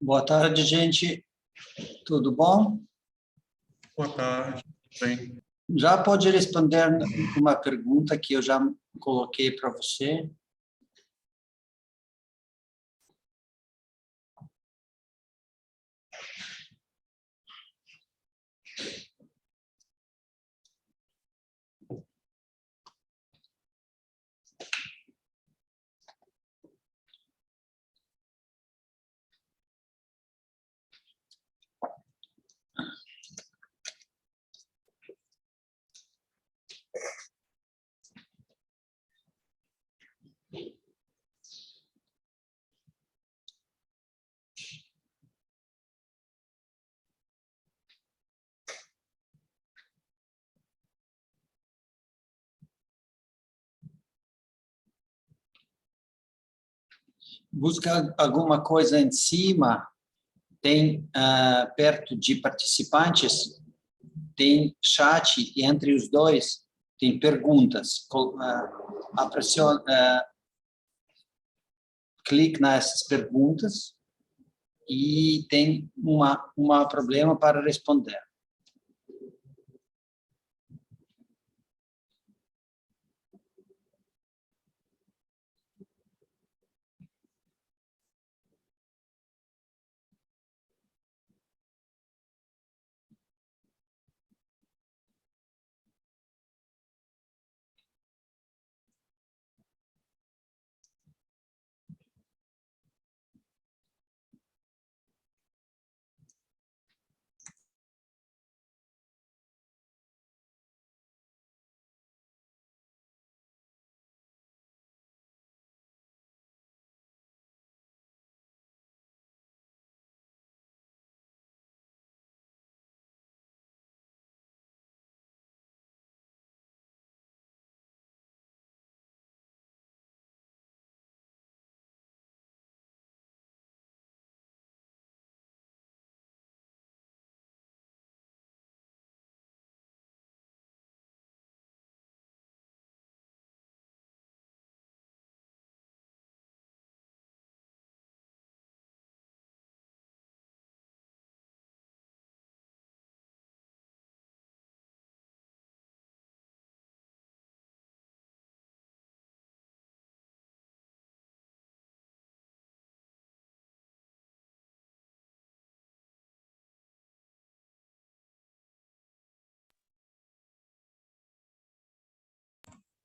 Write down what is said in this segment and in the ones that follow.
Boa tarde, gente. Tudo bom? Boa tarde, bem. Já pode responder uma pergunta que eu já coloquei para você? Busca alguma coisa em cima, tem perto de participantes, tem chat e entre os dois tem perguntas. Clique nessas perguntas e tem uma problema para responder.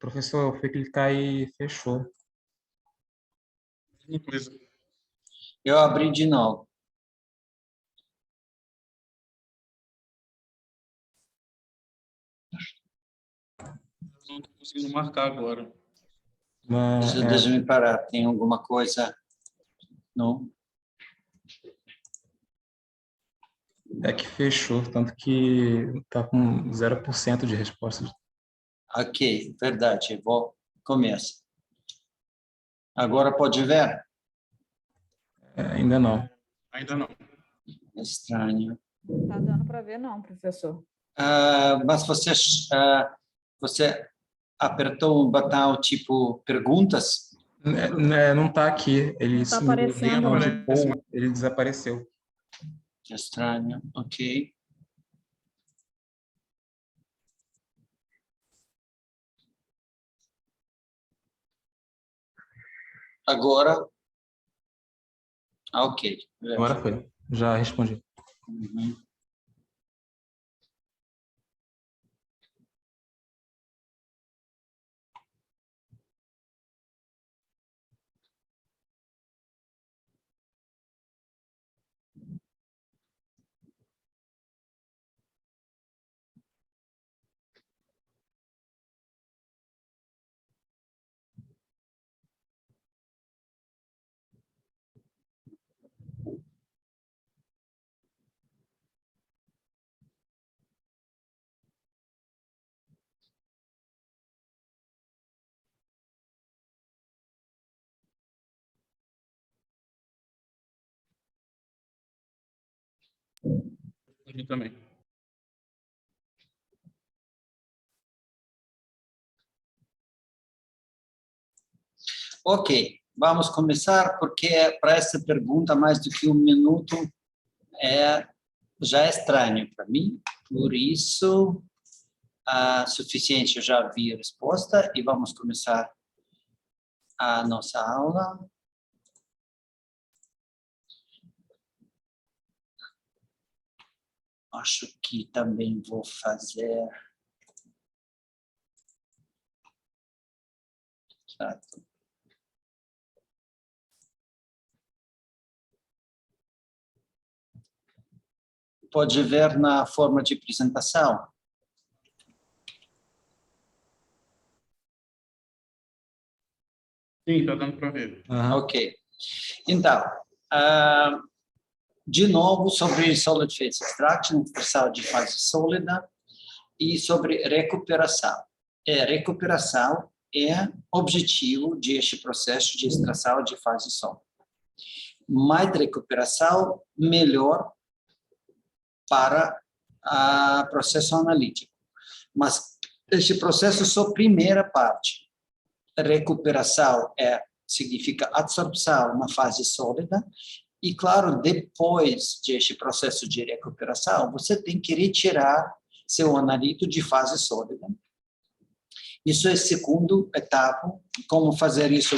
Professor, eu fui clicar e fechou. Uma coisa, Eu abri de novo. eu não estou conseguindo marcar agora. Deixa me parar. Tem alguma coisa? Não? É que fechou, tanto que tá com 0% de respostas. Ok, verdade. Começa. Agora pode ver? Ainda não. Ainda não. Estranho. Não tá dando para ver, não, professor. Mas você apertou um botão tipo perguntas? Não tá aqui. Ele Não tá se moveu aparecendo, onde não. Paul, ele desapareceu. Estranho. Ok. Agora. Ok. Agora foi. Já respondi. Uhum. Aqui também. Ok. vamos começar, porque para essa pergunta, mais do que um minuto já é estranho para mim. Por isso, suficiente, eu já vi a resposta e vamos começar a nossa aula. Acho que também vou fazer... Certo. Pode ver na forma de apresentação. Sim, está dando para ver. Ok. Então, de novo, sobre Solid Phase Extraction, extração de fase sólida, e sobre recuperação. Recuperação é objetivo deste processo de extração de fase sólida. Mais recuperação, melhor para o processo analítico. Mas este processo é só a primeira parte. Recuperação significa absorção na fase sólida, e, claro, depois deste processo de recuperação, você tem que retirar seu analito de fase sólida. Isso é a segunda etapa. Como fazer isso,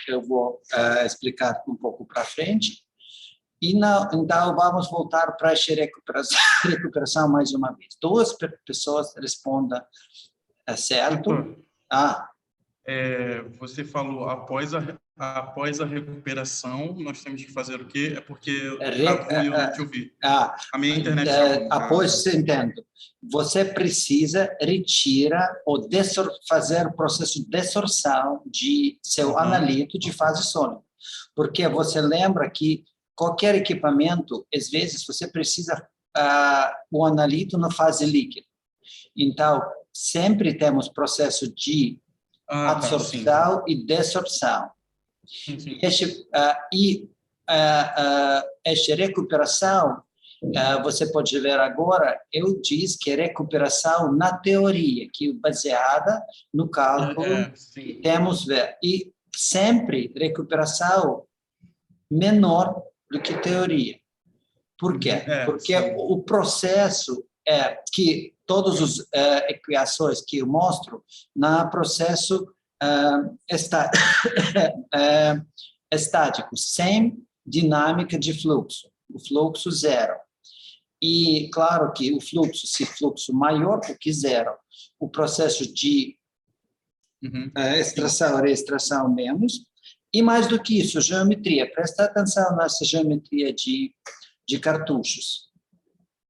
eu vou explicar um pouco para frente. Então, vamos voltar para essa recuperação mais uma vez. 2 pessoas respondam certo. Você falou após a recuperação, nós temos que fazer o quê? É porque travou e eu não te ouvi. A minha internet travou. Após você entende, você precisa retirar ou fazer o processo de desorção de seu analito de fase sólida. Porque você lembra que qualquer equipamento, às vezes, você precisa o analito na fase líquida. Então, sempre temos processo de absorção e desorção. Sim. Esta recuperação, você pode ver agora, eu disse que é recuperação na teoria, que é baseada no cálculo que temos ver. E sempre recuperação menor do que teoria. Por quê? Porque o processo que todas as equações que eu mostro no processo estático, sem dinâmica de fluxo, o fluxo zero. E, claro, que o fluxo, se fluxo maior do que zero, o processo de extração e extração menos. E mais do que isso, geometria. Presta atenção nessa geometria de cartuchos.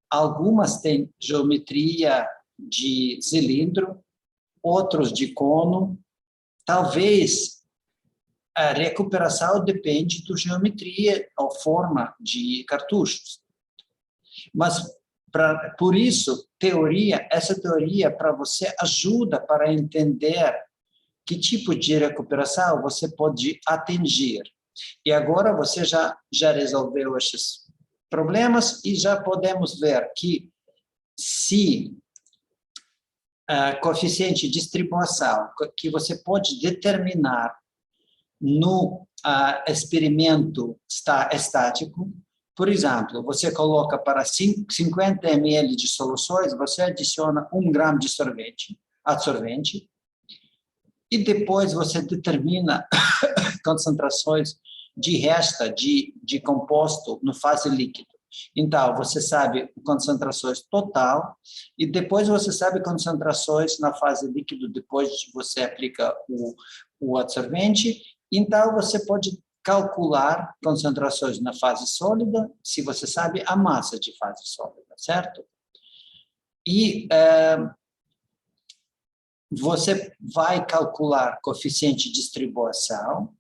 Algumas têm geometria de cilindro, outros de cono. Talvez a recuperação depende da geometria ou forma de cartuchos. Mas, por isso, essa teoria para você ajuda para entender que tipo de recuperação você pode atingir. E agora você já resolveu esses problemas e já podemos ver que se coeficiente de distribuição que você pode determinar no experimento estático, por exemplo, você coloca para 50 ml de soluções, você adiciona 1 grama de adsorvente, e depois você determina concentrações de resta de composto no fase líquido. Então, você sabe concentrações total e depois você sabe concentrações na fase líquido depois de você aplica o adsorvente. Então, você pode calcular concentrações na fase sólida se você sabe a massa de fase sólida, certo? E você vai calcular coeficiente de distribuição,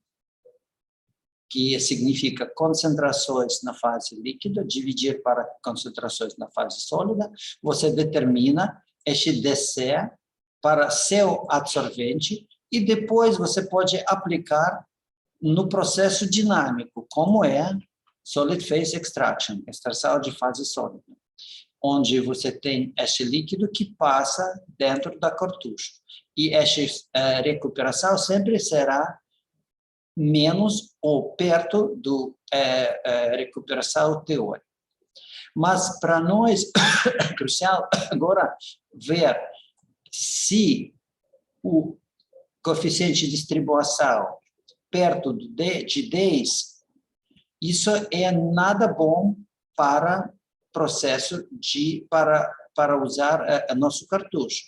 que significa concentrações na fase líquida, dividir para concentrações na fase sólida, você determina este DC para seu adsorvente e depois você pode aplicar no processo dinâmico, como é Solid Phase Extraction, extração de fase sólida, onde você tem este líquido que passa dentro da cartucho. E essa recuperação sempre será menos ou perto do recuperação teórica. Mas para nós é crucial agora ver se o coeficiente de distribuição perto de 10, isso é nada bom para processo para usar nosso cartucho,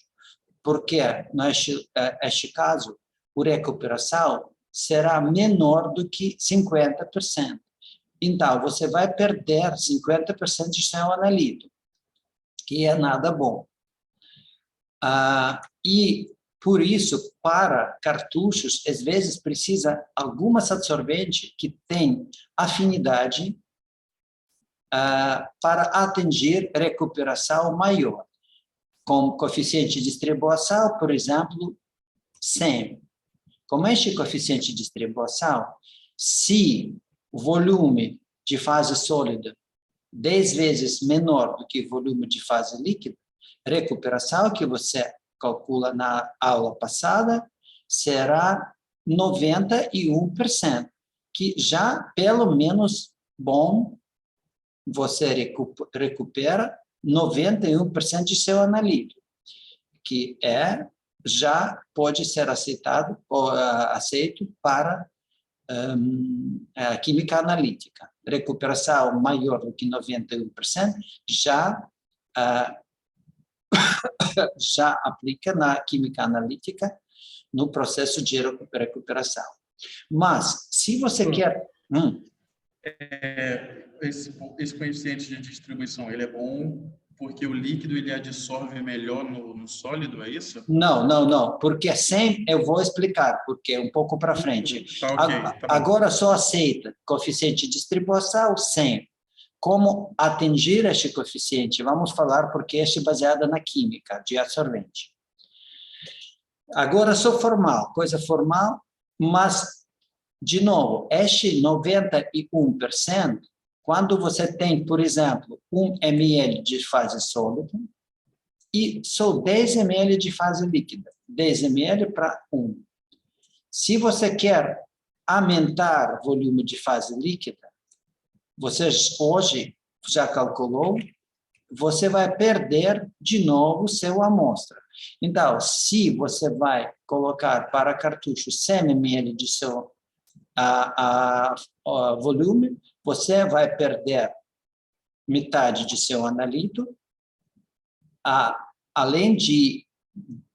porque neste caso a recuperação será menor do que 50%. Então, você vai perder 50% de seu analito, que é nada bom. E, por isso, para cartuchos, às vezes precisa algumas absorventes que têm afinidade para atingir recuperação maior, com coeficiente de distribuição, por exemplo, 100. Com este coeficiente de distribuição, se o volume de fase sólida 10 vezes menor do que o volume de fase líquida, a recuperação que você calcula na aula passada será 91%, que já, pelo menos, bom, você recupera 91% de seu analito, que já pode ser aceito para a química analítica. Recuperação maior do que 91% já aplica na química analítica no processo de recuperação. Mas, se você quer... Esse coeficiente de distribuição, ele é bom porque o líquido ele absorve melhor no sólido, é isso? Não, porque 100 eu vou explicar, porque é um pouco para frente. Tá ok, tá bom. Agora só aceita coeficiente de distribuição 100. Como atingir este coeficiente? Vamos falar porque este é baseado na química de absorvente. Agora só formal, coisa formal, mas, de novo, este 91%, quando você tem, por exemplo, 1 ml de fase sólida e só 10 ml de fase líquida, 10 ml para 1. Se você quer aumentar o volume de fase líquida, você hoje já calculou, você vai perder de novo sua amostra. Então, se você vai colocar para cartucho 100 ml de seu volume, você vai perder metade de seu analito, além de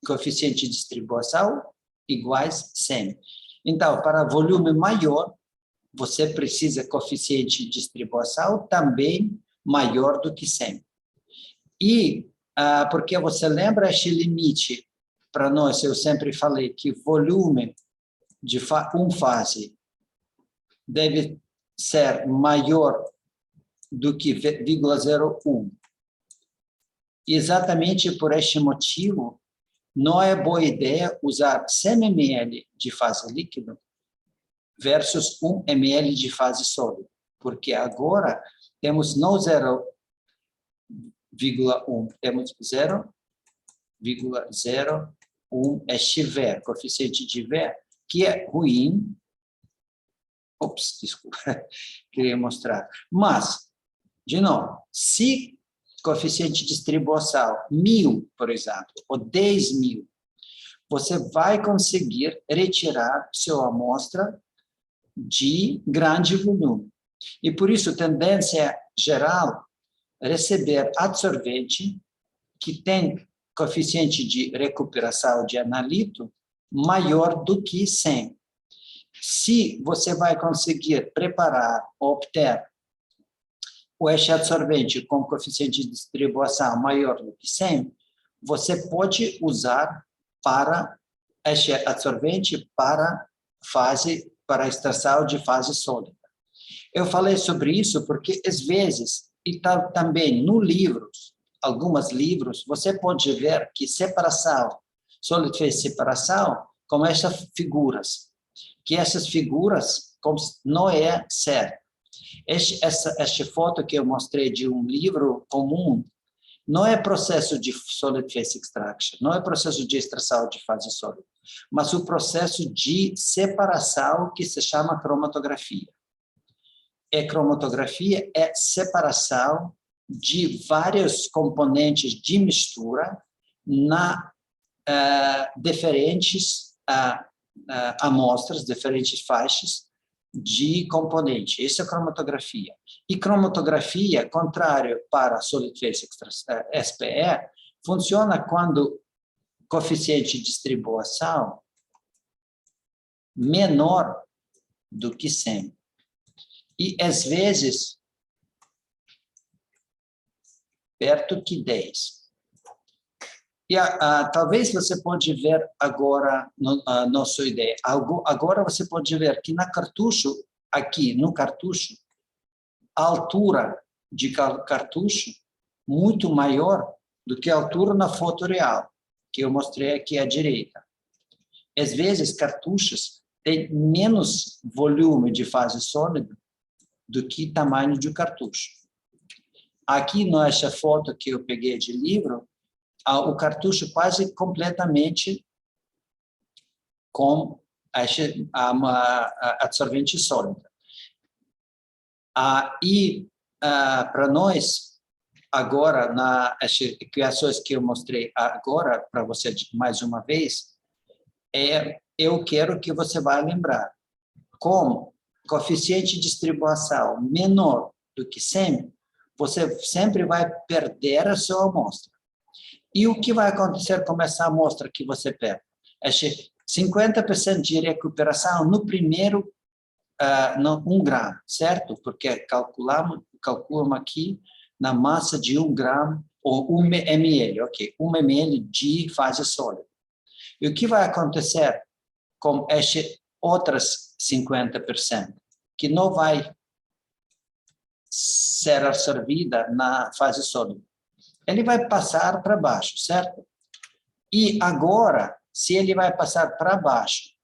coeficiente de distribuição iguais 100. Então, para volume maior, você precisa coeficiente de distribuição também maior do que 100. E, porque você lembra este limite, para nós, eu sempre falei que volume de fase deve ser maior do que 0,01. Exatamente por este motivo, não é boa ideia usar 100 ml de fase líquida versus 1 ml de fase sólida, porque agora temos não 0,1, temos 0,01 este VER, coeficiente de VER, que é ruim. Ops, desculpa, queria mostrar. Mas, de novo, se coeficiente de distribuição 1000, por exemplo, ou 10.000, você vai conseguir retirar sua amostra de grande volume. E por isso, tendência geral, receber absorvente que tem coeficiente de recuperação de analito maior do que 100. Se você vai conseguir preparar, obter este absorvente com coeficiente de distribuição maior do que 100, você pode usar para este absorvente para extração de fase sólida. Eu falei sobre isso porque, às vezes, e também no livros, alguns livros, você pode ver que separação, solid phase separação, com essas figuras, que essas figuras não é certo. Esta foto que eu mostrei de um livro comum não é processo de solid phase extraction, não é processo de extração de fase sólida. mas o processo de separação que se chama cromatografia. E cromatografia é separação de vários componentes de mistura na diferentes amostras, diferentes faixas de componente. Isso é cromatografia. E cromatografia, contrário para Solid Phase SPE, funciona quando o coeficiente de distribuição menor do que 100. E, às vezes, perto que 10. E talvez você pode ver agora nossa ideia. Agora você pode ver que na cartucho, aqui no cartucho, a altura de cartucho muito maior do que a altura na foto real, que eu mostrei aqui à direita. Às vezes, cartuchos têm menos volume de fase sólida do que tamanho de cartucho. Aqui, nessa foto que eu peguei de livro, o cartucho quase completamente com absorvente sólida. Para nós, agora, nas criações que eu mostrei agora para você mais uma vez, eu quero que você vá lembrar, com coeficiente de distribuição menor do que 100, você sempre vai perder a sua amostra. E o que vai acontecer com essa amostra que você perde? 50% de recuperação no primeiro 1 gramo, certo? Porque calculamos aqui na massa de 1 gramo, ou 1 ml, ok? 1 ml de fase sólida. E o que vai acontecer com essas outras 50%? Que não vai ser absorvida na fase sólida. Ele vai passar para baixo, certo? E agora, se ele vai passar para baixo,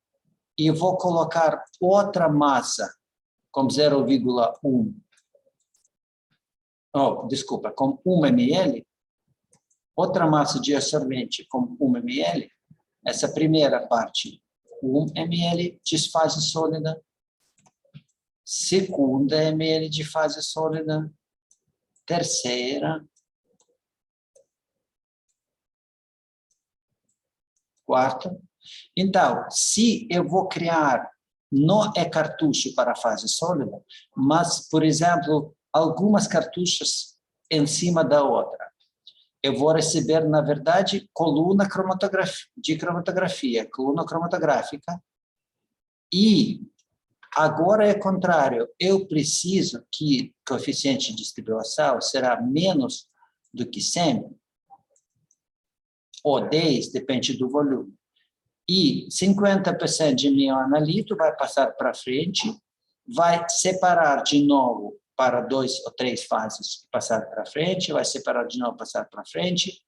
e eu vou colocar outra massa com 0,1, com 1 ml, outra massa de absorvente com 1 ml, essa primeira parte, 1 ml de fase sólida, segunda ml de fase sólida, terceira, quarta. Então, se eu vou criar, não é cartucho para fase sólida, mas, por exemplo, algumas cartuchos em cima da outra, eu vou receber, na verdade, coluna de cromatografia, coluna cromatográfica, e agora é contrário, eu preciso que o coeficiente de distribuição será menos do que 100, ou 10, depende do volume. E 50% de meu analito vai passar para frente, vai separar de novo para 2 ou 3 fases, passar para frente, vai separar de novo, passar para frente,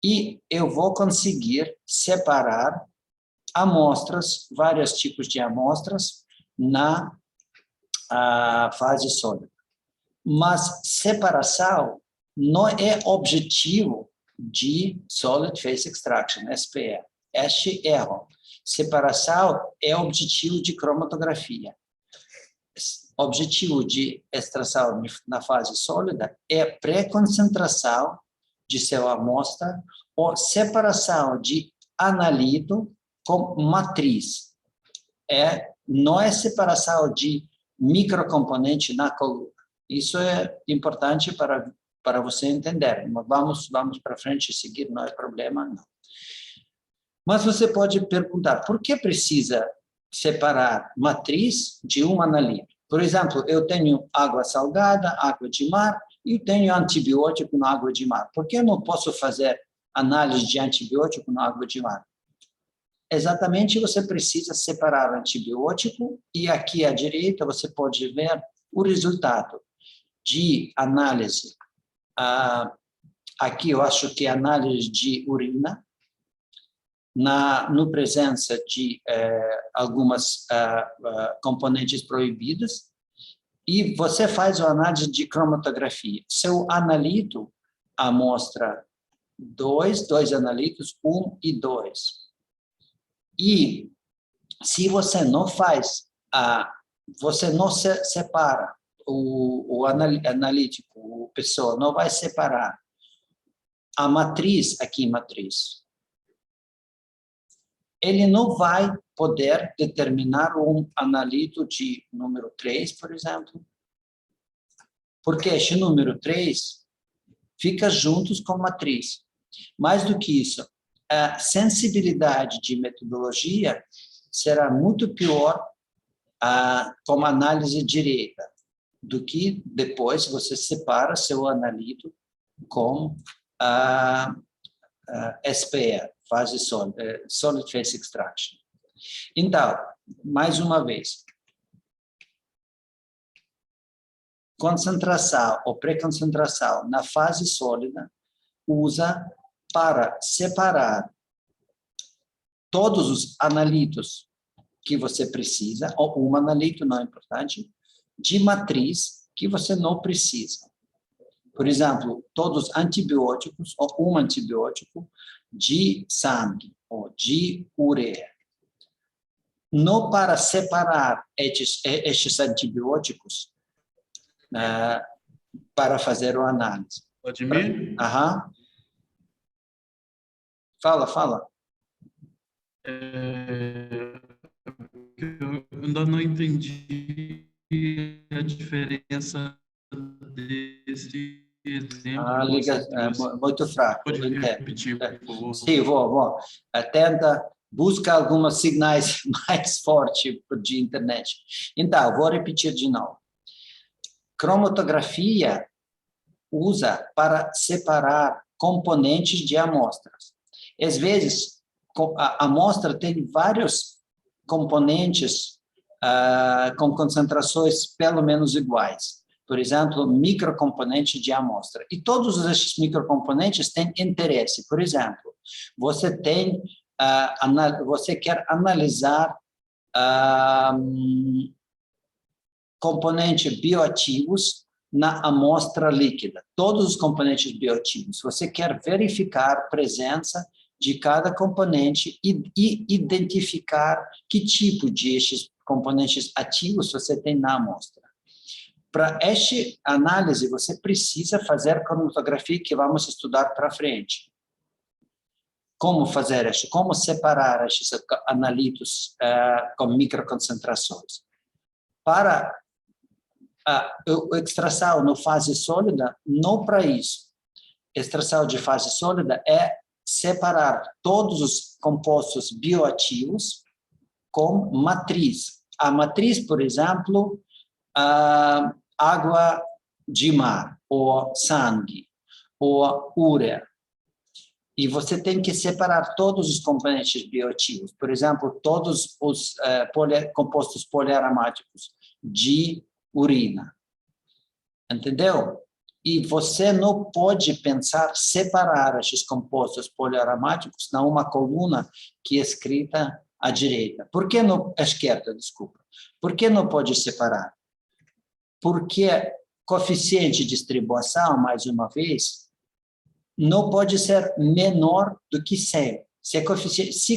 e eu vou conseguir separar amostras, vários tipos de amostras, na fase sólida. Mas separação não é objetivo de Solid Phase Extraction, SPE. Este erro. Separação é objetivo de cromatografia. Objetivo de extração na fase sólida é pré-concentração de sua amostra ou separação de analito com matriz. Não é separação de microcomponente na coluna. Isso é importante para você entender. Vamos para frente e seguir, não é problema, não. Mas você pode perguntar, por que precisa separar matriz de um analito? Por exemplo, eu tenho água salgada, água de mar, e tenho antibiótico na água de mar. Por que eu não posso fazer análise de antibiótico na água de mar? Exatamente, você precisa separar o antibiótico, e aqui à direita você pode ver o resultado de análise. Aqui eu acho que é análise de urina, no presença de algumas componentes proibidas, e você faz a análise de cromatografia. Seu analito amostra dois analitos, 1 e 2. E se você não faz, você não separa, o analítico, o pessoa não vai separar a matriz, aqui matriz, ele não vai poder determinar um analito de número 3, por exemplo, porque este número 3 fica juntos com a matriz. Mais do que isso, a sensibilidade de metodologia será muito pior como análise direta do que depois você separa seu analito com SPE, Solid Phase Extraction. Então, mais uma vez, concentração ou pré-concentração na fase sólida usa para separar todos os analitos que você precisa, ou um analito, não é importante, de matriz que você não precisa. Por exemplo, todos os antibióticos, ou um antibiótico de sangue, ou de ureia. Não para separar estes antibióticos para fazer a análise. Vladimir? Aham. Fala. Eu ainda não entendi a diferença desse exemplo. Muito fraco. Pode repetir, por favor? Sim, vou. Tenta, busca alguns sinais mais fortes de internet. Então, vou repetir de novo. Cromatografia usa para separar componentes de amostras. Às vezes, a amostra tem vários componentes com concentrações pelo menos iguais. Por exemplo, microcomponentes de amostra. E todos esses microcomponentes têm interesse. Por exemplo, você quer analisar componentes bioativos na amostra líquida. Todos os componentes bioativos. Você quer verificar a presença de cada componente e identificar que tipo de estes componentes ativos você tem na amostra. Para esta análise, você precisa fazer a cromatografia que vamos estudar para frente. Como fazer isso? Como separar estes analitos com microconcentrações? Para a extração na fase sólida, não para isso. Extração de fase sólida é separar todos os compostos bioativos com matriz. A matriz, por exemplo, água de mar, ou sangue, ou ureia. E você tem que separar todos os componentes bioativos. Por exemplo, todos os compostos poliaromáticos de urina. Entendeu? E você não pode pensar separar esses compostos poliaromáticos numa coluna que é escrita à direita. Por que não, à esquerda, desculpa. Por que não pode separar? Porque coeficiente de distribuição, mais uma vez, não pode ser menor do que 100. Se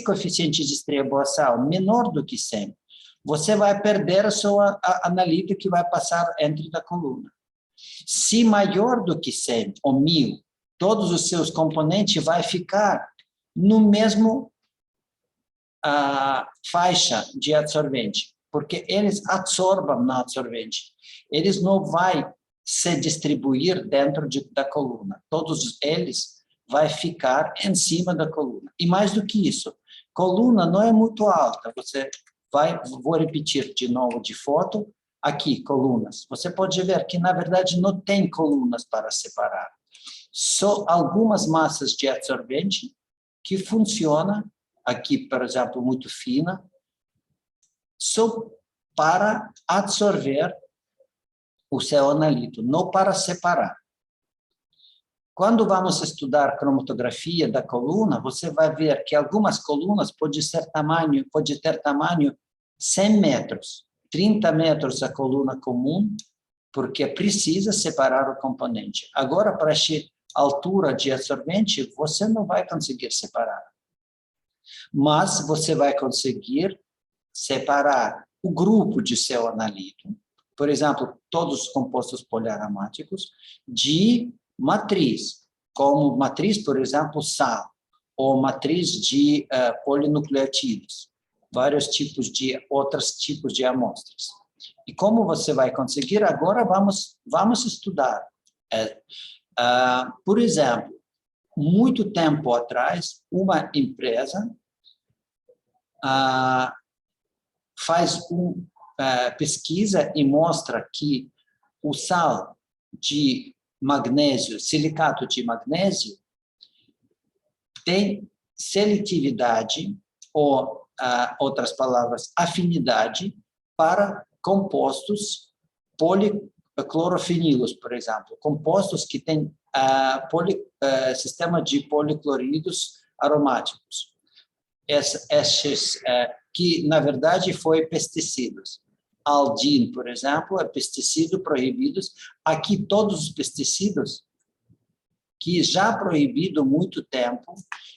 coeficiente de distribuição menor do que 100, você vai perder a sua analita que vai passar entre da coluna. Se maior do que 100 ou 1000, todos os seus componentes vai ficar no mesmo faixa de absorvente, porque eles absorvem na absorvente. Eles não vão se distribuir dentro da coluna. Todos eles vão ficar em cima da coluna. E mais do que isso, coluna não é muito alta. Vou repetir de novo de foto. Aqui, colunas. Você pode ver que, na verdade, não tem colunas para separar. Só algumas massas de absorvente que funcionam, aqui, por exemplo, muito fina, só para absorver o seu analito, não para separar. Quando vamos estudar cromatografia da coluna, você vai ver que algumas colunas pode ter tamanho 100 metros, 30 metros a coluna comum, porque precisa separar o componente. Agora, para esta altura de absorvente, você não vai conseguir separar. Mas você vai conseguir separar o grupo de seu analito, por exemplo, todos os compostos poliaromáticos, de matriz, como matriz, por exemplo, sal, ou matriz de polinucleotídeos, outros tipos de amostras. E como você vai conseguir? Agora vamos estudar. Por exemplo, muito tempo atrás, uma empresa faz uma pesquisa e mostra que o sal de magnésio, silicato de magnésio, tem seletividade, ou, outras palavras, afinidade, para compostos policlorofenilos, por exemplo, compostos que têm sistema de policlorídeos aromáticos. Esses que, na verdade, foi pesticidas. Aldin, por exemplo, é pesticídio proibidos. Aqui, todos os pesticidas que já proibido há muito tempo,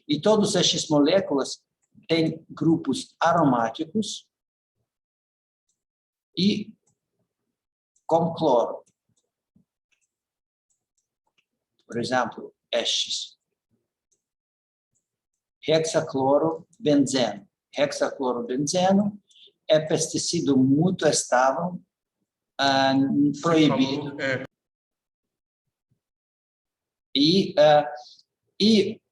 e todas essas moléculas têm grupos aromáticos e com cloro. Por exemplo, estes. Hexaclorobenzeno. Hexaclorobenzeno é pesticida muito estável, proibido. E,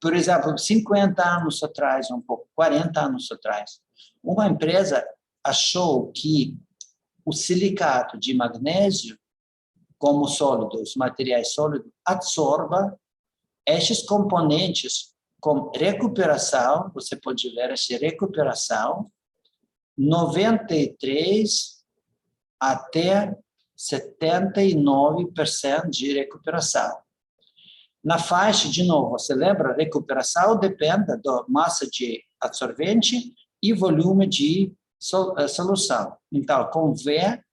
por exemplo, 50 anos atrás, 40 anos atrás, uma empresa achou que o silicato de magnésio, como sólido, os materiais sólidos, absorva estes componentes com recuperação, você pode ver essa recuperação, 93% até 79% de recuperação. Na faixa, de novo, você lembra, recuperação depende da massa de absorvente e volume de solução. Então, com V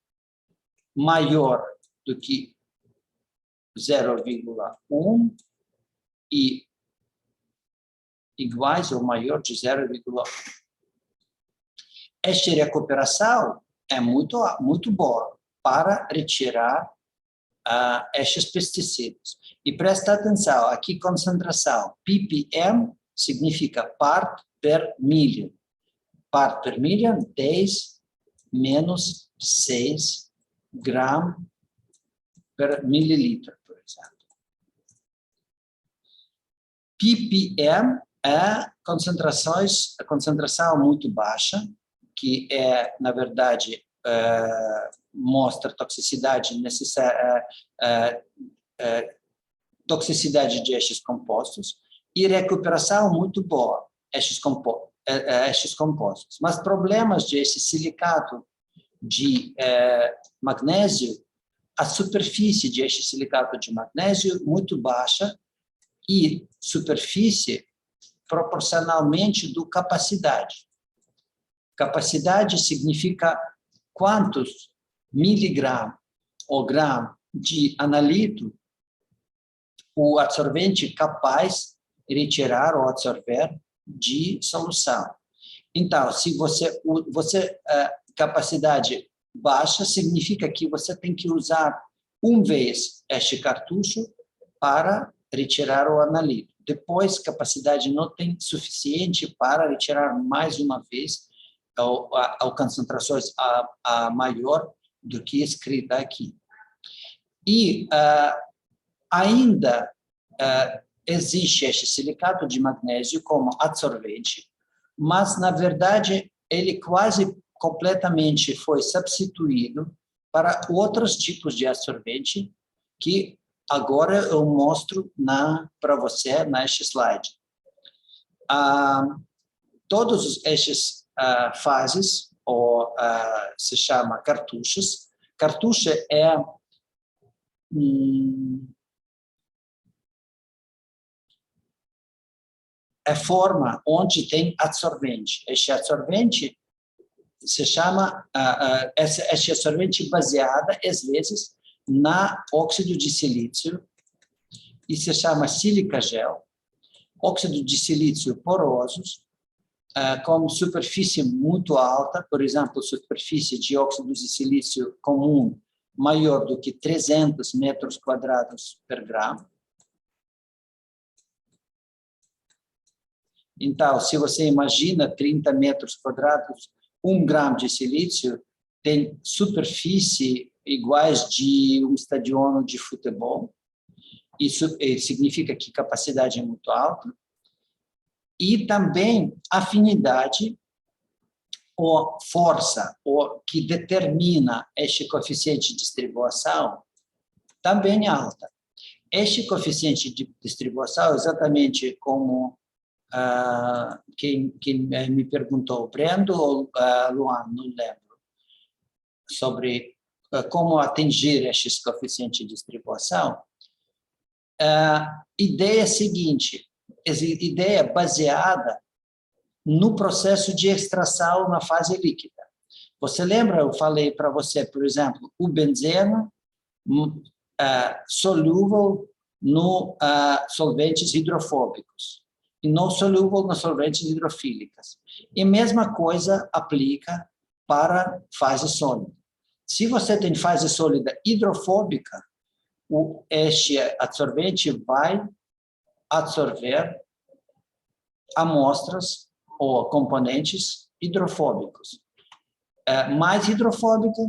maior do que 0,1 e iguais ou maior de 0,1. Esta recuperação é muito boa para retirar estes pesticidas. E presta atenção, aqui concentração, ppm significa part per million. Part per million, 10 menos 6 gramas per mililitro, por exemplo. ppm é concentração muito baixa, que na verdade, mostra toxicidade toxicidade de estes compostos e recuperação muito boa estes compostos. Mas problemas de esse silicato de magnésio, a superfície de este silicato de magnésio muito baixa e superfície proporcionalmente do capacidade. Capacidade significa quantos miligramas ou gramas de analito o absorvente capaz de retirar ou absorver de solução. Então, se você capacidade baixa, significa que você tem que usar uma vez este cartucho para retirar o analito. Depois, capacidade não tem suficiente para retirar mais uma vez ou concentrações maior do que escrita aqui. E ainda existe este silicato de magnésio como absorvente, mas, na verdade, ele quase completamente foi substituído para outros tipos de absorvente que agora eu mostro para você neste slide. Todos estes fases, ou se chama cartuchos. Cartucho é forma onde tem absorvente. Este absorvente se chama, este absorvente baseado, às vezes, na óxido de silício, e se chama sílica gel, óxido de silício porosos, com superfície muito alta, por exemplo, superfície de óxido de silício comum maior do que 300 metros quadrados por grão. Então, se você imagina 30 metros quadrados, 1 grama de silício tem superfície iguais de um estádio de futebol. Isso significa que a capacidade é muito alta. E também afinidade ou força ou que determina este coeficiente de distribuição também é alta. Este coeficiente de distribuição, exatamente como quem me perguntou, Brendo ou Luan, não lembro, sobre como atingir estes coeficientes de distribuição. A ideia é a seguinte, essa ideia é baseada no processo de extração na fase líquida. Você lembra, eu falei para você, por exemplo, o benzeno solúvel no solventes hidrofóbicos e não solúvel nos solventes hidrofílicos. E a mesma coisa aplica para fase sólida. Se você tem fase sólida hidrofóbica, este absorvente vai absorver amostras ou componentes hidrofóbicos. Mais hidrofóbica,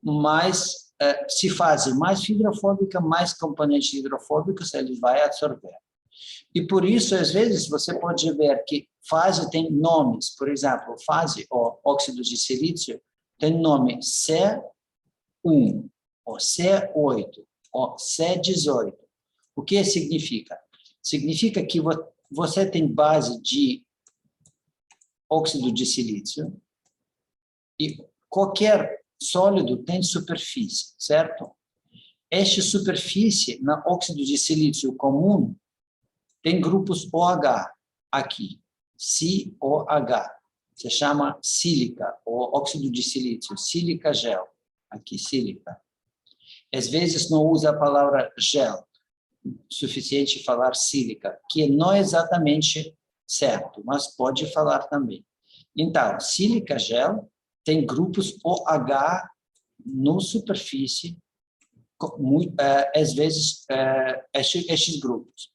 mais se fase mais hidrofóbica, mais componentes hidrofóbicos ele vai absorver. E por isso, às vezes, você pode ver que fase tem nomes, por exemplo, fase ou óxido de silício tem nome C1 ou C8 ou C18. O que significa? Significa que você tem base de óxido de silício e qualquer sólido tem superfície, certo? Esta superfície, na óxido de silício comum, tem grupos OH aqui, COH, se chama sílica, ou óxido de silício, sílica gel, aqui, sílica. Às vezes não usa a palavra gel, suficiente falar sílica, que não é exatamente certo, mas pode falar também. Então, sílica gel tem grupos OH na superfície, às vezes, estes grupos.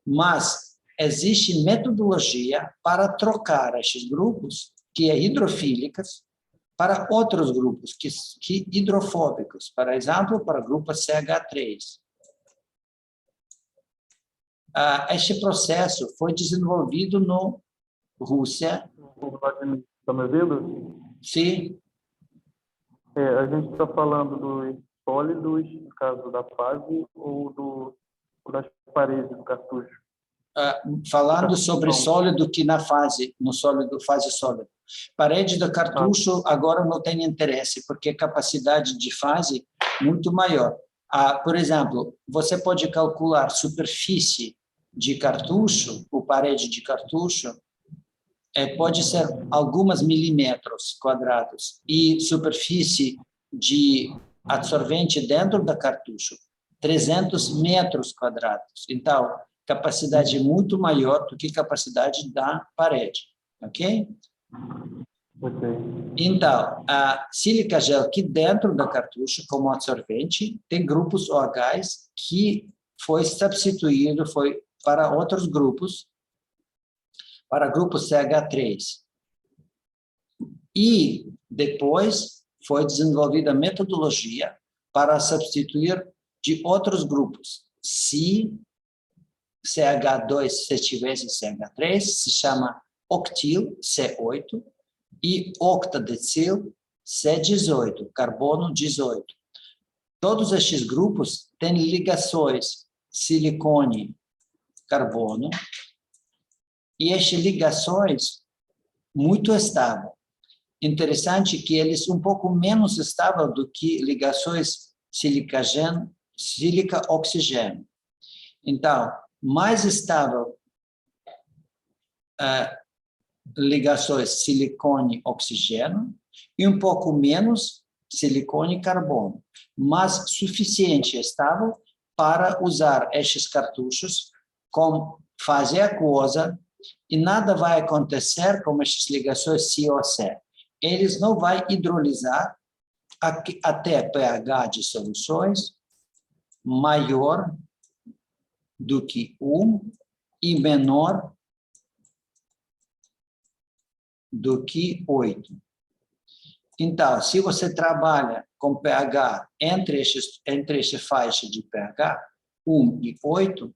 Mas existe metodologia para trocar estes grupos, que é hidrofílicas, para outros grupos, que hidrofóbicos, por exemplo, para o grupo CH3. Este processo foi desenvolvido na Rússia. Está me ouvindo? Sim. A gente está falando dos sólidos, no caso da fase, ou das paredes do cartucho? Falando sobre sólido que na fase, no sólido, fase sólida. Parede do cartucho agora não tem interesse, porque a capacidade de fase é muito maior. Por exemplo, você pode calcular superfície de cartucho, ou parede de cartucho, pode ser algumas milímetros quadrados, e superfície de absorvente dentro do cartucho, 300 metros quadrados. Então, capacidade muito maior do que capacidade da parede, ok? Então, a sílica gel aqui dentro do cartucho, como absorvente, tem grupos OHs que foi substituído para outros grupos, para grupo CH3. E depois foi desenvolvida a metodologia para substituir de outros grupos. Se CH2, se tivesse CH3, se chama octil, C8, e octadecil, C18, carbono 18. Todos estes grupos têm ligações silicone-carbono, e estas ligações muito estáveis. Interessante que eles um pouco menos estáveis do que ligações sílica-oxigênio. Então, mais estável ligações silicone-oxigênio e um pouco menos silicone-carbono, mas suficiente estável para usar estes cartuchos com fase aquosa e nada vai acontecer com essas ligações C-O-C. Eles não vão hidrolisar até pH de soluções maior do que 1 e menor do que 8. Então, se você trabalha com pH entre essa faixa de pH 1 e 8,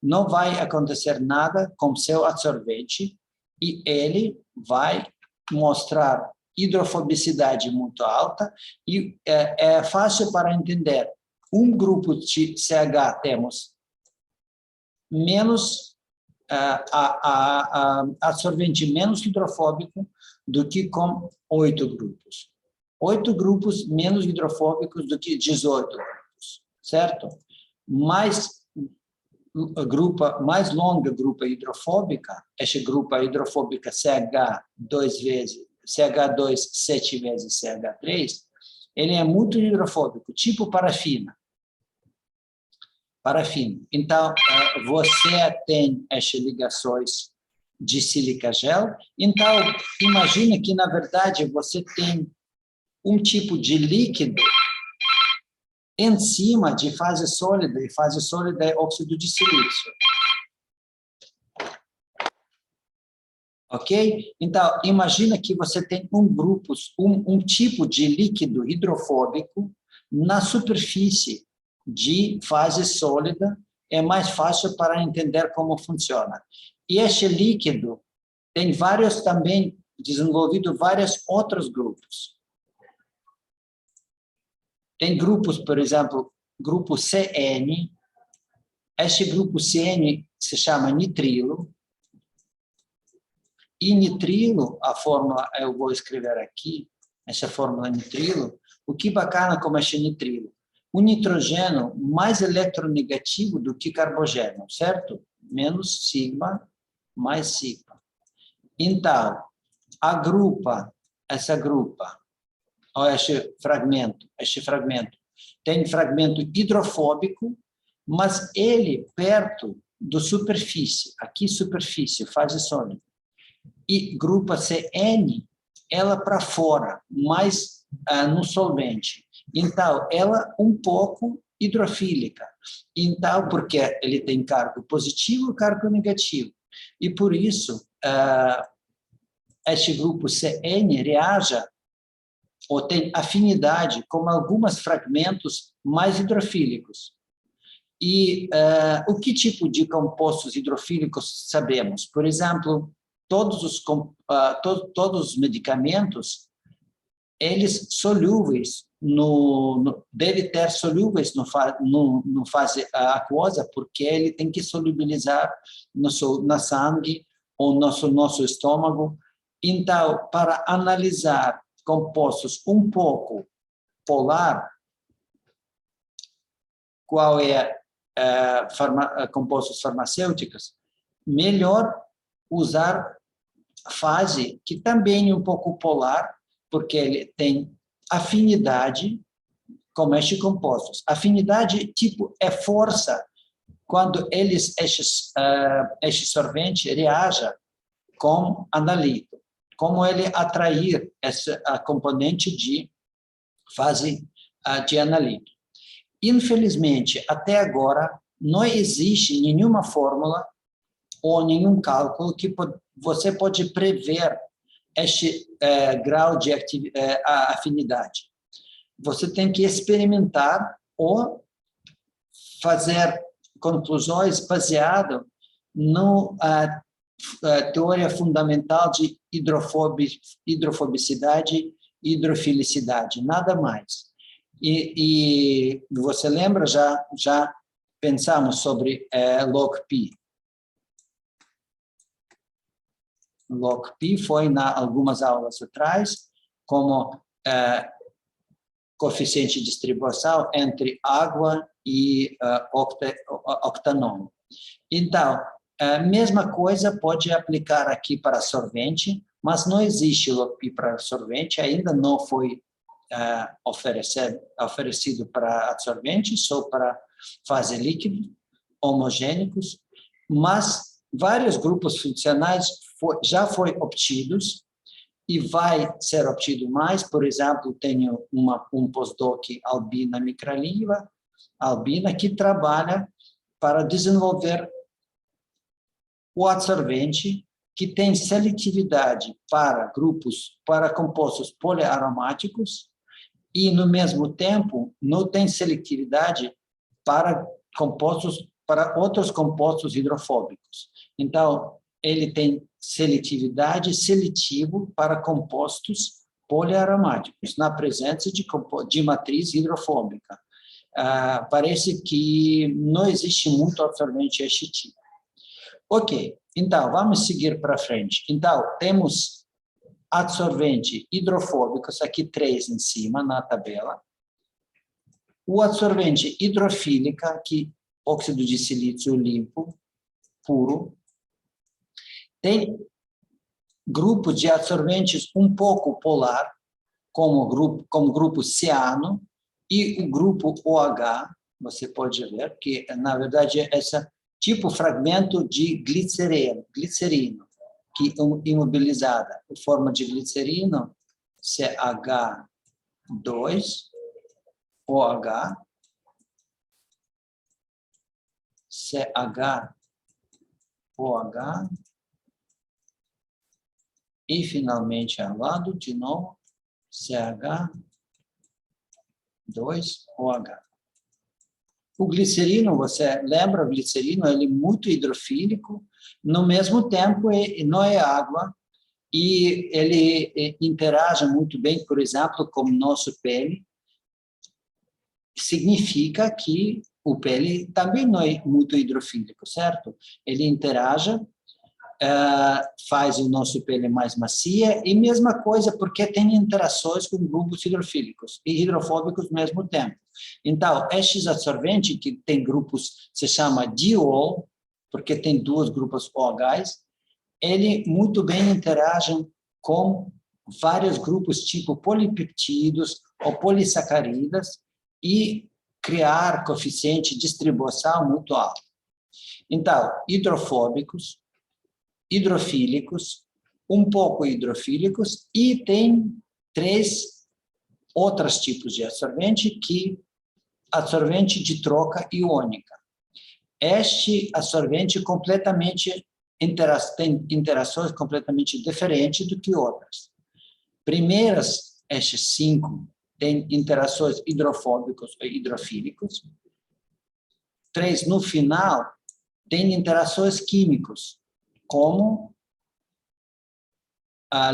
não vai acontecer nada com seu absorvente e ele vai mostrar hidrofobicidade muito alta e é fácil para entender. Um grupo de CH temos menos absorvente menos hidrofóbico do que com 8 grupos. 8 grupos menos hidrofóbicos do que 18 grupos, certo? Mais longa grupa hidrofóbica, essa grupa hidrofóbica CH2 7 vezes CH3, ele é muito hidrofóbico, tipo parafina. Então, você tem essas ligações de sílica gel. Então, imagina que, na verdade, você tem um tipo de líquido em cima de fase sólida, e fase sólida é óxido de silício. Ok? Então, imagina que você tem um tipo de líquido hidrofóbico na superfície de fase sólida, é mais fácil para entender como funciona. E este líquido tem desenvolvido vários outros grupos. Tem grupos, por exemplo, grupo CN. Este grupo CN se chama nitrilo. E nitrilo, a fórmula eu vou escrever aqui, essa fórmula nitrilo. O que bacana como este nitrilo? O nitrogênio mais eletronegativo do que carbogênio, certo? Menos sigma, mais sigma. Então, essa grupa, ou este fragmento, tem fragmento hidrofóbico, mas ele perto da superfície, aqui superfície, fase sólida. E grupa CN, ela para fora, mais no solvente. Então, ela um pouco hidrofílica. Então, porque ele tem cargo positivo e cargo negativo. E por isso, este grupo CN reage ou tem afinidade com alguns fragmentos mais hidrofílicos. E o que tipo de compostos hidrofílicos sabemos? Por exemplo, todos os medicamentos, eles solúveis deve ter solúveis no fase aquosa, porque ele tem que solubilizar na sangue ou no nosso estômago. Então, para analisar compostos um pouco polar, qual é compostos farmacêuticos, melhor usar fase que também é um pouco polar, porque ele tem afinidade com estes compostos. Afinidade, tipo, é força quando estes sorvente reagem com analito. Como ele atrair essa componente de fase de analito. Infelizmente, até agora, não existe nenhuma fórmula ou nenhum cálculo que você pode prever este grau de afinidade. Você tem que experimentar ou fazer conclusões baseadas na teoria fundamental de hidrofobicidade e hidrofilicidade, nada mais. E você lembra, já pensamos sobre log-P. Log-P foi algumas aulas atrás, como coeficiente de distribuição entre água e octanol. Então, a mesma coisa pode aplicar aqui para sorvente, mas não existe log-P para sorvente, ainda não foi oferecido para absorvente, só para fase líquido, homogêneos, mas vários grupos funcionais já foi obtidos e vai ser obtido mais. Por exemplo, tenho um postdoc, Albina Micraliva, que trabalha para desenvolver o adsorvente que tem seletividade para compostos poliaromáticos e, no mesmo tempo, não tem seletividade para outros compostos hidrofóbicos. Então, ele tem seletividade seletivo para compostos poliaromáticos, na presença de matriz hidrofóbica. Parece que não existe muito absorvente deste tipo. Ok, então, vamos seguir para frente. Então, temos adsorvente hidrofóbicos, aqui 3 em cima, na tabela. O adsorvente hidrofílica, aqui, óxido de silício limpo, puro. Tem grupo de adsorventes um pouco polar, como grupo ciano, e o grupo OH, você pode ver que, na verdade, é esse tipo fragmento de glicerino, que imobilizada, em forma de glicerino, CH2, OH, CH, e, finalmente, ao lado, de novo, CH2OH. O glicerino, você lembra, o glicerino, ele é muito hidrofílico, no mesmo tempo, não é água, e ele interage muito bem, por exemplo, com nossa pele. Significa que o pele também não é muito hidrofílico, certo? Ele interage, faz o nosso pele mais macia, e mesma coisa porque tem interações com grupos hidrofílicos e hidrofóbicos ao mesmo tempo. Então, estes adsorventes, que tem grupos, se chama diol, porque tem 2 grupos OHs, ele muito bem interagem com vários grupos tipo polipeptídeos ou polissacáridas e criar coeficiente de distribuição muito alto. Então, hidrofóbicos, hidrofílicos, um pouco hidrofílicos, e tem 3 outros tipos de adsorvente, adsorvente de troca iônica. Este adsorvente tem interações completamente diferentes do que outras. Primeiras, estes 5, têm interações hidrofóbicos e hidrofílicos. 3, no final, têm interações químicas, como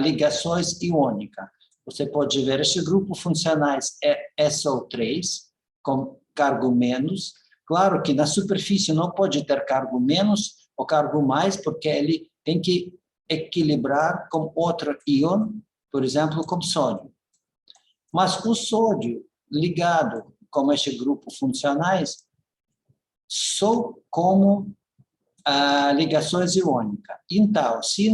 ligações iônicas. Você pode ver esses grupos funcionais SO3, com cargo menos. Claro que na superfície não pode ter cargo menos ou cargo mais, porque ele tem que equilibrar com outro íon, por exemplo, com sódio. Mas o sódio ligado com este grupo funcionais só como ligações iônicas. Então, se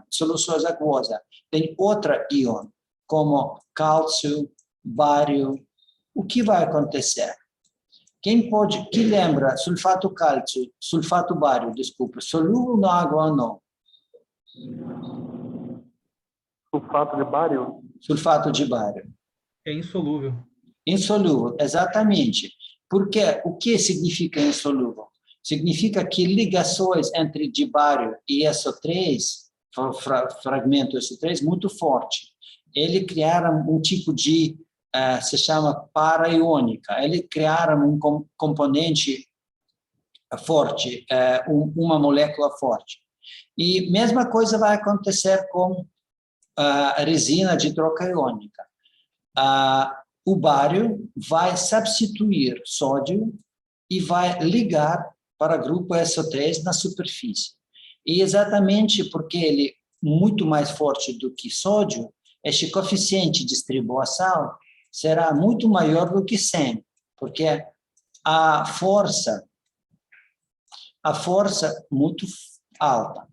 soluções aquosas tem outra íon, como cálcio, bário, o que vai acontecer? Quem lembra sulfato cálcio, sulfato bário, desculpa, solúvel na água ou não? Sulfato de bário? Sulfato de bário. É insolúvel. Insolúvel, exatamente. Porque o que significa insolúvel? Significa que ligações entre dibário e SO3, fragmento SO3, muito forte. Ele criaram um tipo de, se chama para-iônica. Ele criaram um componente forte, uma molécula forte. E mesma coisa vai acontecer com a resina de troca iônica. O bário vai substituir sódio e vai ligar para o grupo SO3 na superfície. E exatamente porque ele é muito mais forte do que sódio, este coeficiente de distribuição será muito maior do que 100, porque a força muito alta.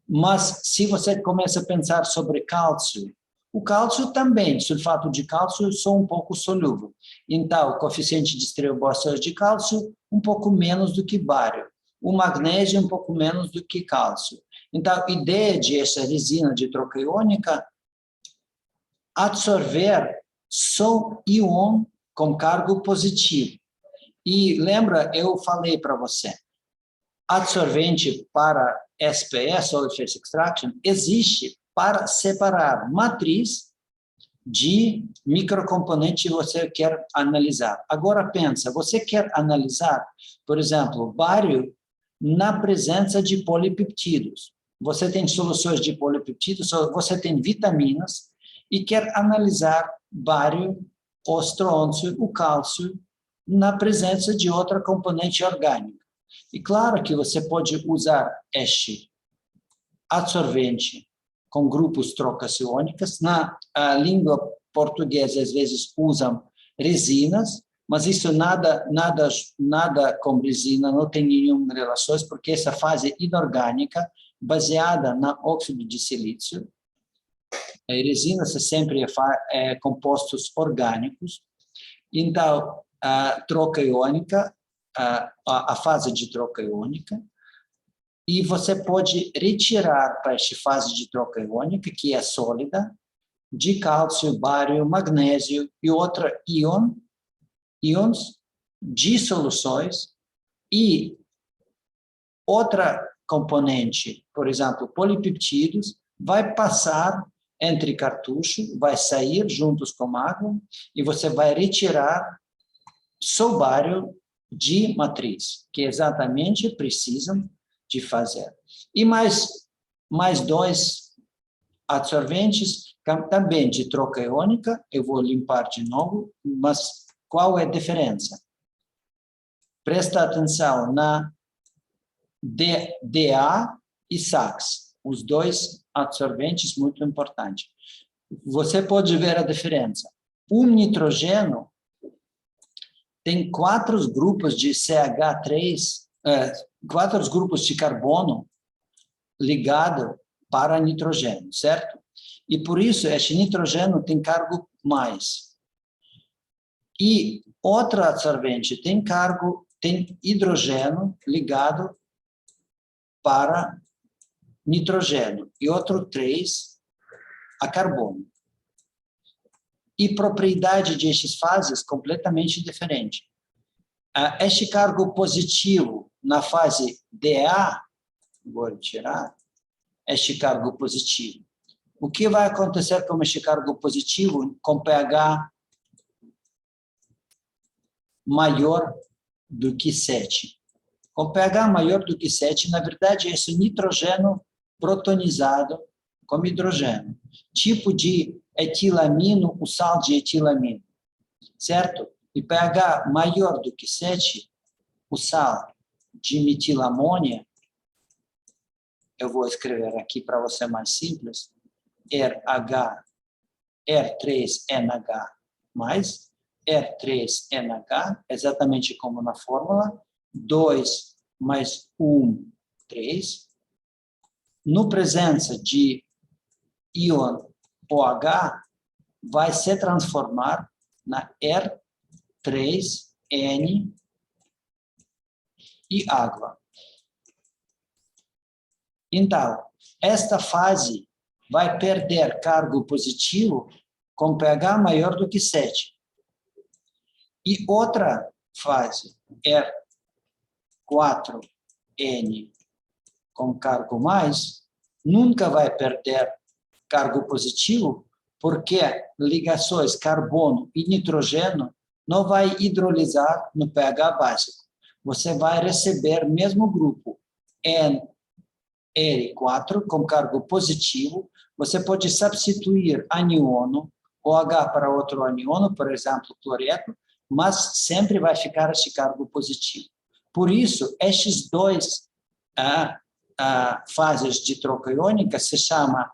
Mas se você começa a pensar sobre cálcio O cálcio também, sulfato de cálcio, são um pouco solúvel. Então, o coeficiente de esteriobóstase de cálcio, um pouco menos do que bário. O magnésio, um pouco menos do que cálcio. Então, a ideia de essa resina de troca iônica absorver só íon com cargo positivo. E lembra, eu falei para você, absorvente para SPS, Solid Phase Extraction, existe para separar matriz de microcomponente que você quer analisar. Agora pensa, você quer analisar, por exemplo, bário na presença de polipeptídeos. Você tem soluções de polipeptídeos, você tem vitaminas e quer analisar bário, o estrôncio, o cálcio na presença de outra componente orgânica. E claro que você pode usar este absorvente com grupos trocas iônicas. Na língua portuguesa, às vezes, usam resinas, mas isso nada com resina, não tem nenhuma relação, porque essa fase inorgânica, baseada na óxido de silício, a resina sempre é compostos orgânicos, então, a troca iônica, a fase de troca iônica, e você pode retirar para esta fase de troca iônica, que é sólida, de cálcio, bário, magnésio e outros íons de soluções, e outra componente, por exemplo, polipeptídeos, vai passar entre cartucho, vai sair juntos com água, e você vai retirar só bário de matriz, que exatamente precisam de fazer. E mais dois absorventes, também de troca iônica, eu vou limpar de novo, mas qual é a diferença? Presta atenção na DA e SAX, os dois absorventes muito importantes. Você pode ver a diferença. O nitrogênio tem 4 grupos de CH3, 4 grupos de carbono ligado para nitrogênio, certo? E por isso, este nitrogênio tem cargo mais. E outro absorvente tem hidrogênio ligado para nitrogênio, e outro 3 a carbono. E propriedade destas fases completamente diferente. Este cargo positivo na fase DA, vou tirar, este cargo positivo. O que vai acontecer com este cargo positivo com pH maior do que 7? Com pH maior do que 7, na verdade, esse nitrogênio protonizado com hidrogênio. Tipo de etilamino, o sal de etilamino, certo? E pH maior do que 7, o sal de metilamônia, eu vou escrever aqui para você mais simples, R3NH mais R3NH, exatamente como na fórmula, 2 mais 1, 3. No presença de íon OH, vai se transformar na R3N e água. Então, esta fase vai perder cargo positivo com pH maior do que 7. E outra fase, R4N com cargo mais, nunca vai perder cargo positivo, porque ligações carbono e nitrogênio não vai hidrolisar no pH básico. Você vai receber mesmo grupo NR4 com cargo positivo. Você pode substituir aniônio, OH para outro aniônio, por exemplo, cloreto, mas sempre vai ficar esse cargo positivo. Por isso, estes dois fases de troca iônica se chama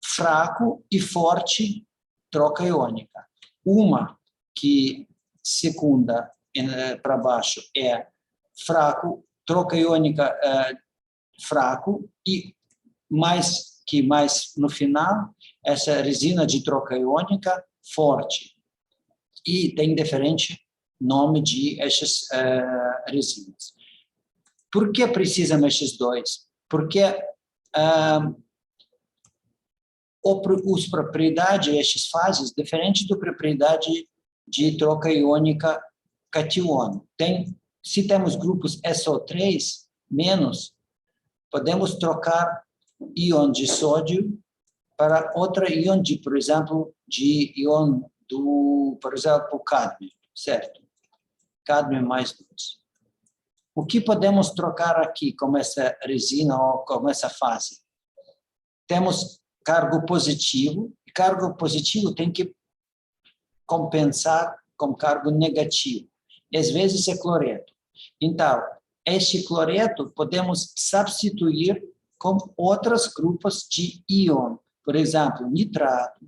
fraco e forte troca iônica. Uma que segunda para baixo é fraco, troca iônica fraco, e mais no final essa resina de troca iônica forte. E tem diferente nome de essas resinas. Por que precisam esses dois? Porque as propriedades, essas fases, diferente da propriedade de troca iônica catiônico. Se temos grupos SO3 menos, podemos trocar íon de sódio para outra íon de, por exemplo, de íon do, por exemplo, cádmio, certo? Cádmio mais 2. O que podemos trocar aqui com essa resina ou com essa fase? Temos cargo positivo, e cargo positivo tem que compensar com cargo negativo. Às vezes é cloreto. Então, este cloreto podemos substituir com outros grupos de íon, por exemplo, nitrato,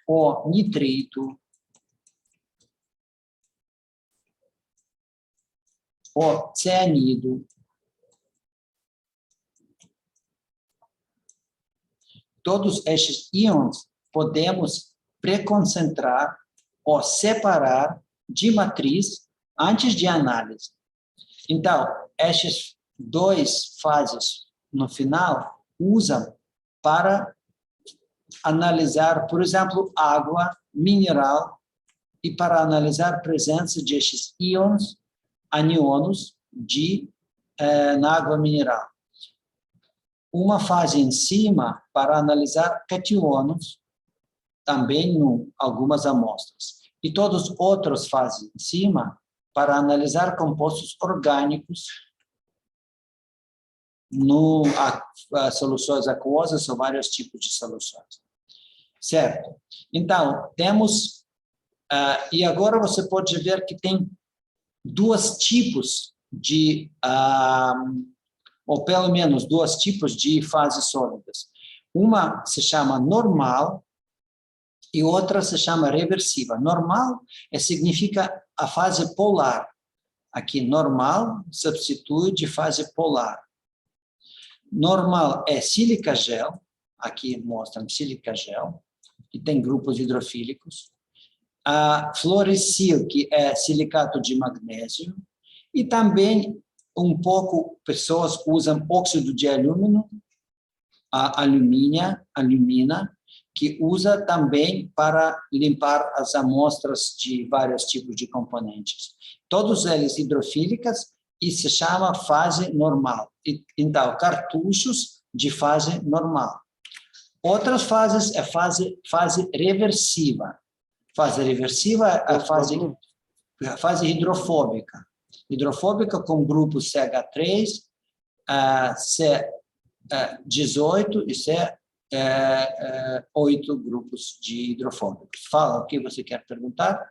ou nitrito, ou cianido. Todos estes íons podemos preconcentrar ou separar de matriz antes de análise. Então, estas duas fases no final usam para analisar, por exemplo, água mineral e para analisar a presença destes íons, aniônios na água mineral. Uma fase em cima para analisar cationos, também em algumas amostras. E todas as outras fases em cima para analisar compostos orgânicos no soluções aquosas ou vários tipos de soluções. Certo? Então, temos... e agora você pode ver que tem dois tipos de... ou pelo menos dois tipos de fases sólidas. Uma se chama normal e outra se chama reversiva. Normal significa a fase polar. Aqui, normal substitui de fase polar. Normal é sílica gel, aqui mostram sílica gel, que tem grupos hidrofílicos. A fluoricil, que é silicato de magnésio, e também um pouco pessoas usam óxido de alumínio, a alumina, que usa também para limpar as amostras de vários tipos de componentes. Todos eles hidrofílicas e se chama fase normal. Então, cartuchos de fase normal. Outras fases é fase reversiva. Fase reversiva é a fase hidrofóbica. Hidrofóbica com grupos CH3, C18 e C8 grupos de hidrofóbicos. Fala o que você quer perguntar.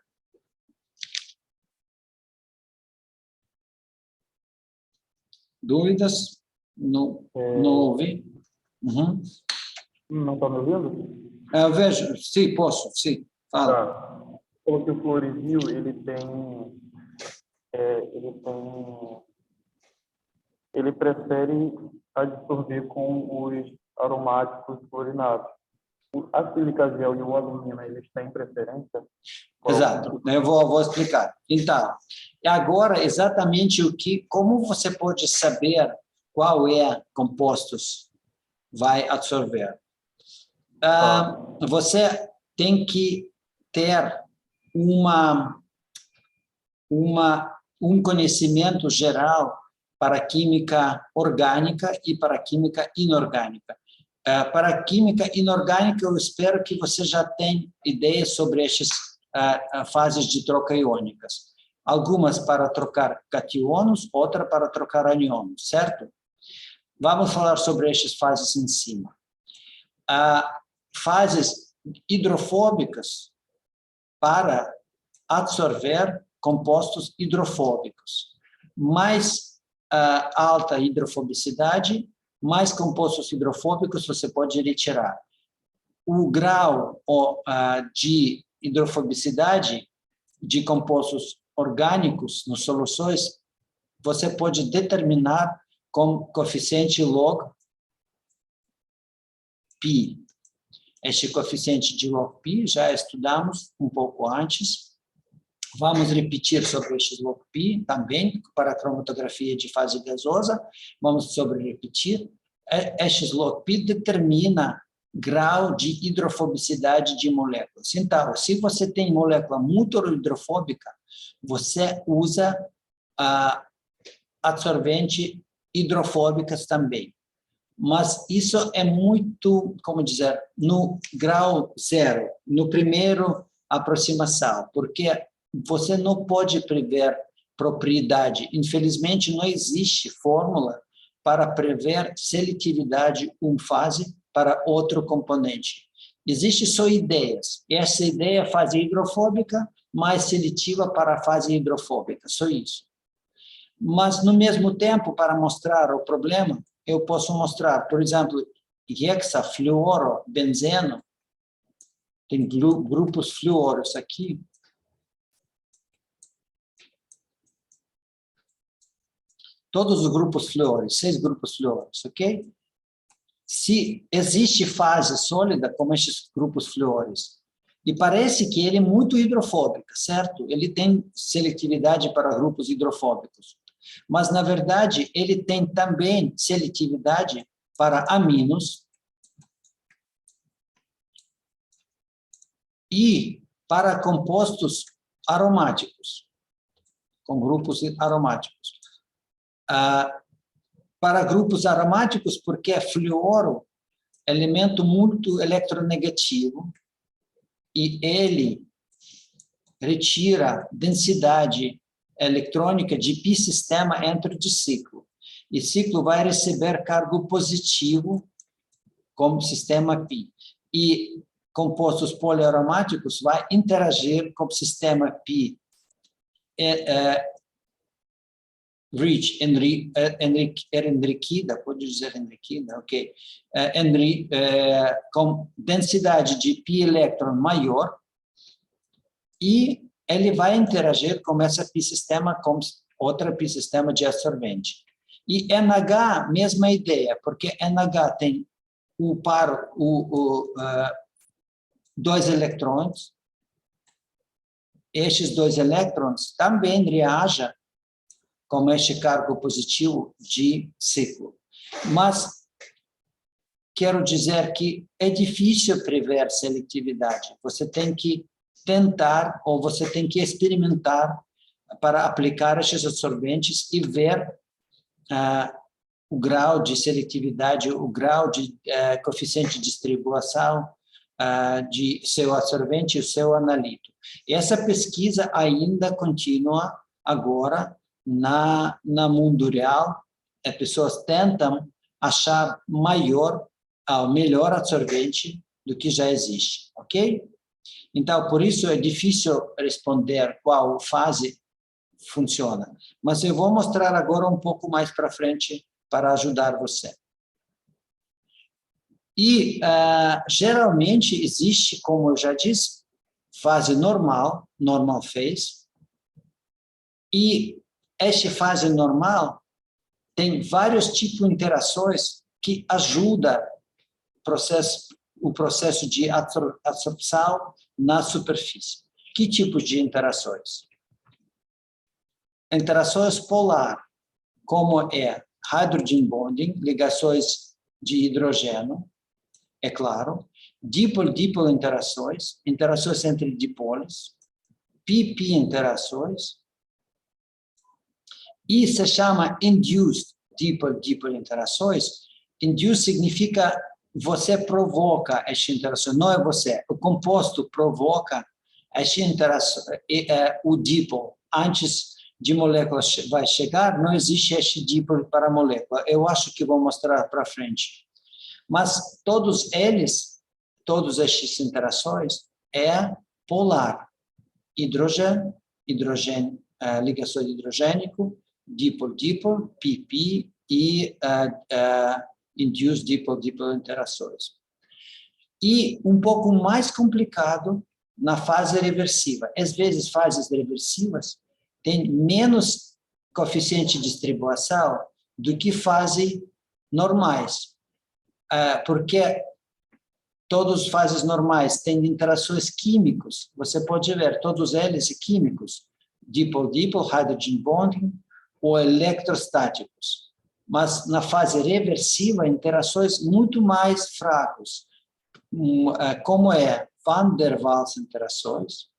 Dúvidas? Não ouvi? Uhum. Não está me ouvindo? Eu vejo, sim, posso, sim. Fala. Tá. Porque o fluorizil, ele prefere absorver com os aromáticos fluorinados. A sílica gel e o alumina, eles têm preferência? Exato, eu vou explicar. Então, agora exatamente como você pode saber qual compostos vai absorver? Você tem que ter um conhecimento geral para a química orgânica e para a química inorgânica. Para a química inorgânica, eu espero que você já tenha ideia sobre essas fases de troca iônicas. Algumas para trocar cationos, outra para trocar aniônios, certo? Vamos falar sobre essas fases em cima. Fases hidrofóbicas para absorver compostos hidrofóbicos. Mais alta hidrofobicidade, mais compostos hidrofóbicos você pode retirar. O grau de hidrofobicidade de compostos orgânicos nas soluções, você pode determinar com coeficiente log π. Este coeficiente de log π já estudamos um pouco antes. Vamos repetir sobre este log π também, para a cromatografia de fase gasosa. Vamos repetir. Este log π determina grau de hidrofobicidade de moléculas. Então, se você tem molécula muito hidrofóbica, você usa absorvente hidrofóbicas também. Mas isso é muito, como dizer, no grau zero, no primeiro aproximação, porque você não pode prever propriedade. Infelizmente, não existe fórmula para prever seletividade fase para outro componente. Existem só ideias. Essa ideia é fase hidrofóbica mais seletiva para a fase hidrofóbica, só isso. Mas, no mesmo tempo, para mostrar o problema, eu posso mostrar, por exemplo, hexafluorobenzeno, tem grupos fluoros aqui. Todos os grupos fluoros, 6 grupos fluoros, ok? Se existe fase sólida, como estes grupos fluoros, e parece que ele é muito hidrofóbico, certo? Ele tem seletividade para grupos hidrofóbicos. Mas, na verdade, ele tem também seletividade para aminos e para compostos aromáticos, com grupos aromáticos. Para grupos aromáticos, porque fluoro é elemento muito eletronegativo e ele retira densidade eletrônica de pi-sistema dentro de ciclo. E ciclo vai receber cargo positivo como sistema pi. E compostos poliaromáticos vai interagir com o sistema pi rich, enriquecida, pode dizer enriquecida, ok? Com densidade de pi elétron maior, e ele vai interagir com essa pi-sistema, com outra pi-sistema de absorvente. E NH, mesma ideia, porque NH tem dois elétrons. Estes 2 elétrons também reagem com este cargo positivo de ciclo. Mas quero dizer que é difícil prever seletividade. Você tem que tentar, ou você tem que experimentar para aplicar esses absorventes e ver o grau de seletividade, o grau de coeficiente de distribuição de seu absorvente e o seu analito. E essa pesquisa ainda continua agora no mundo real. As pessoas tentam achar melhor absorvente do que já existe, ok? Então, por isso é difícil responder qual fase funciona. Mas eu vou mostrar agora um pouco mais para frente para ajudar você. E, geralmente, existe, como eu já disse, fase normal, normal phase, e esta fase normal tem vários tipos de interações que ajudam o processo de absorção na superfície. Que tipos de interações? Interações polar, como é hydrogen bonding, ligações de hidrogênio, é claro, dipol-dipol interações entre dipoles, pi-pi interações, e se chama induced dipol-dipol interações. Induced significa você provoca essa interação, não é você. O composto provoca essa interação, o dipol. Antes de molécula vai chegar, não existe esse dipol para a molécula. Eu acho que vou mostrar para frente. Mas todos essas interações é polar. Hidrogênio, ligação de hidrogênico, dipol-dipol, pi-pi e induced dipol-dipol interações. E um pouco mais complicado na fase reversiva. Às vezes, fases reversivas têm menos coeficiente de distribuição do que fases normais, porque todas as fases normais têm interações químicas. Você pode ver, todos eles químicos, dipole-dipole, hydrogen bonding, ou eletrostáticos. Mas na fase reversiva, interações muito mais fracas, como Van der Waals interações,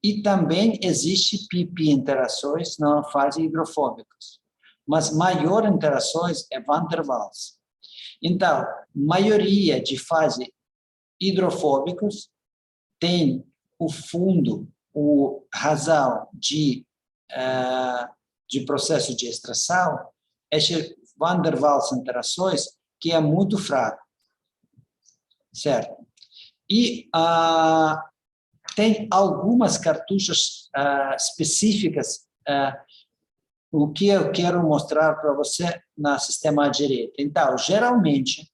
e também existe pp interações na fase hidrofóbicas. Mas maior interações Van der Waals. Então, maioria de fase hidrofóbicos tem o fundo, o razão de processo de extração, esse Van der Waals interações, que é muito fraco. Certo? E tem algumas cartuchas específicas, o que eu quero mostrar para você no sistema à direita. Então, geralmente,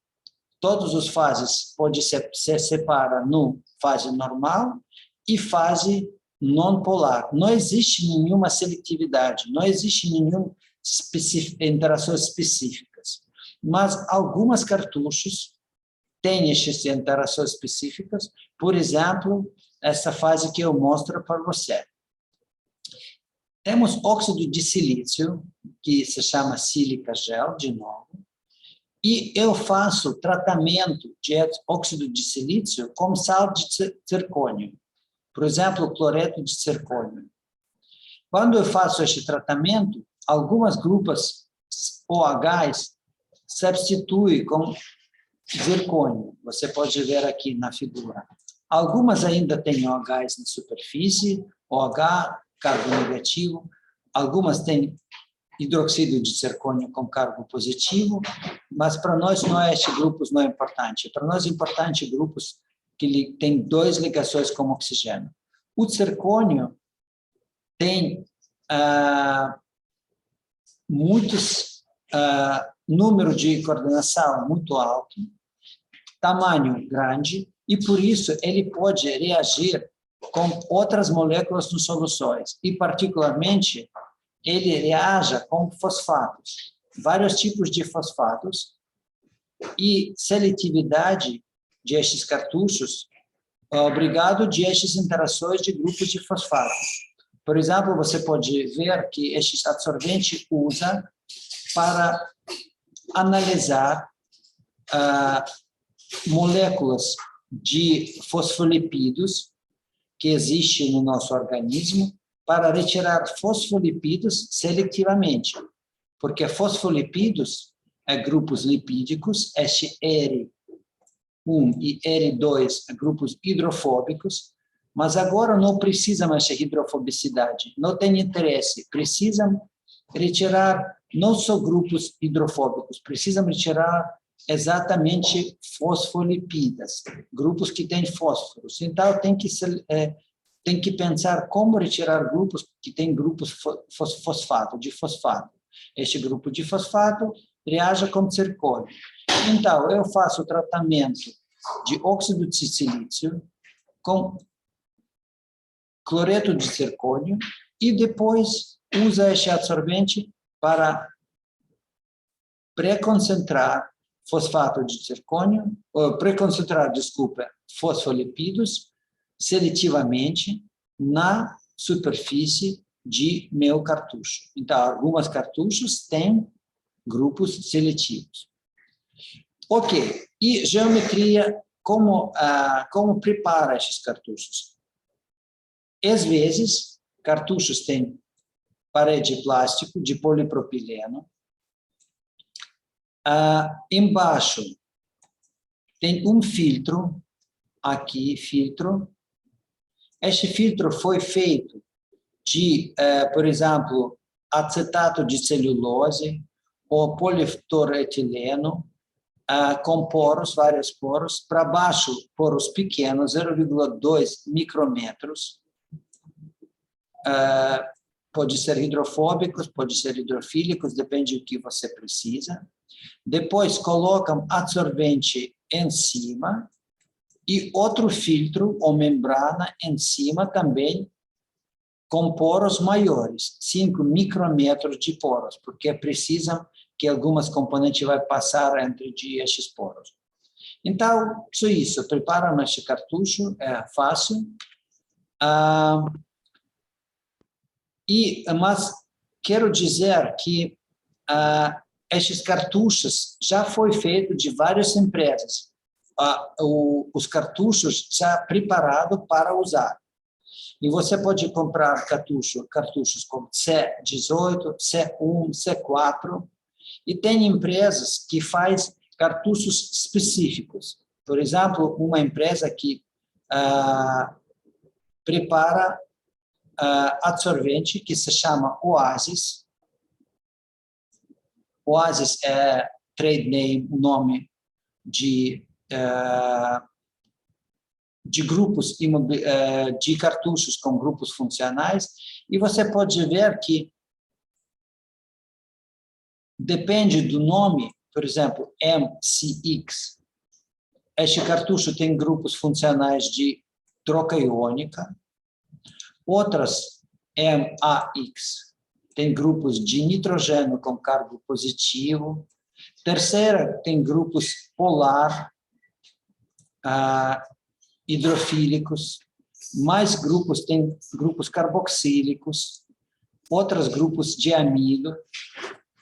todas as fases podem se separar no fase normal e fase não polar. Não existe nenhuma seletividade, não existe nenhuma interações específicas. Mas algumas cartuchos têm essas interações específicas, por exemplo, essa fase que eu mostro para você. Temos óxido de silício, que se chama sílica gel, de novo, e eu faço tratamento de óxido de silício com sal de zircônio, por exemplo, cloreto de zircônio. Quando eu faço este tratamento, algumas grupos OHs substituem com zircônio. Você pode ver aqui na figura. Algumas ainda têm OHs na superfície, OH, cargo negativo. Algumas têm hidroxído de zircônio com cargo positivo, mas para nós estes grupos não é importante. Para nós é importante grupos que têm 2 ligações com oxigênio. O zircônio tem número de coordenação muito alto, tamanho grande, e por isso ele pode reagir com outras moléculas nas soluções, e particularmente ele reage com fosfatos, vários tipos de fosfatos, e seletividade destes cartuchos obrigado de estas interações de grupos de fosfatos. Por exemplo, você pode ver que este absorvente usa para analisar moléculas de fosfolipídios que existem no nosso organismo para retirar fosfolipídios seletivamente, porque fosfolipídios grupos lipídicos, este R1 e R2 grupos hidrofóbicos, mas agora não precisa mais de hidrofobicidade, não tem interesse, precisam retirar não só grupos hidrofóbicos, precisam retirar exatamente fosfolipídios, grupos que têm fósforos. Então, tem que pensar como retirar grupos que têm grupos de fosfato. Este grupo de fosfato reage com zircônio. Então, eu faço o tratamento de óxido de silício com cloreto de zircônio e depois usa este absorvente para preconcentrar fosfato de zircônio, fosfolipídios seletivamente na superfície de meu cartucho. Então, algumas cartuchos têm grupos seletivos. Ok, e geometria, como prepara esses cartuchos? Às vezes, cartuchos têm parede de plástico de polipropileno. Embaixo tem um filtro, aqui filtro. Este filtro foi feito de, por exemplo, acetato de celulose ou polifluoretileno, com poros, vários poros, para baixo, poros pequenos, 0,2 micrômetros. Pode ser hidrofóbicos, pode ser hidrofílicos, depende do que você precisa. Depois colocam absorvente em cima e outro filtro ou membrana em cima também, com poros maiores, 5 micrômetros de poros, porque precisam que algumas componentes vai passar entre esses poros. Então, só isso. Preparam este cartucho, é fácil. Mas quero dizer que estes cartuchos já foi feito de várias empresas. Os cartuchos já preparados para usar. E você pode comprar cartuchos como C18, C1, C4, e tem empresas que fazem cartuchos específicos. Por exemplo, uma empresa que prepara absorvente que se chama Oasis. Oasis é trade name, o nome de grupos de cartuchos com grupos funcionais, e você pode ver que depende do nome, por exemplo, MCX. Este cartucho tem grupos funcionais de troca iônica. Outras, MAX, tem grupos de nitrogênio com cargo positivo. Terceira, tem grupos polar, hidrofílicos. Mais grupos, tem grupos carboxílicos. Outros grupos de amido.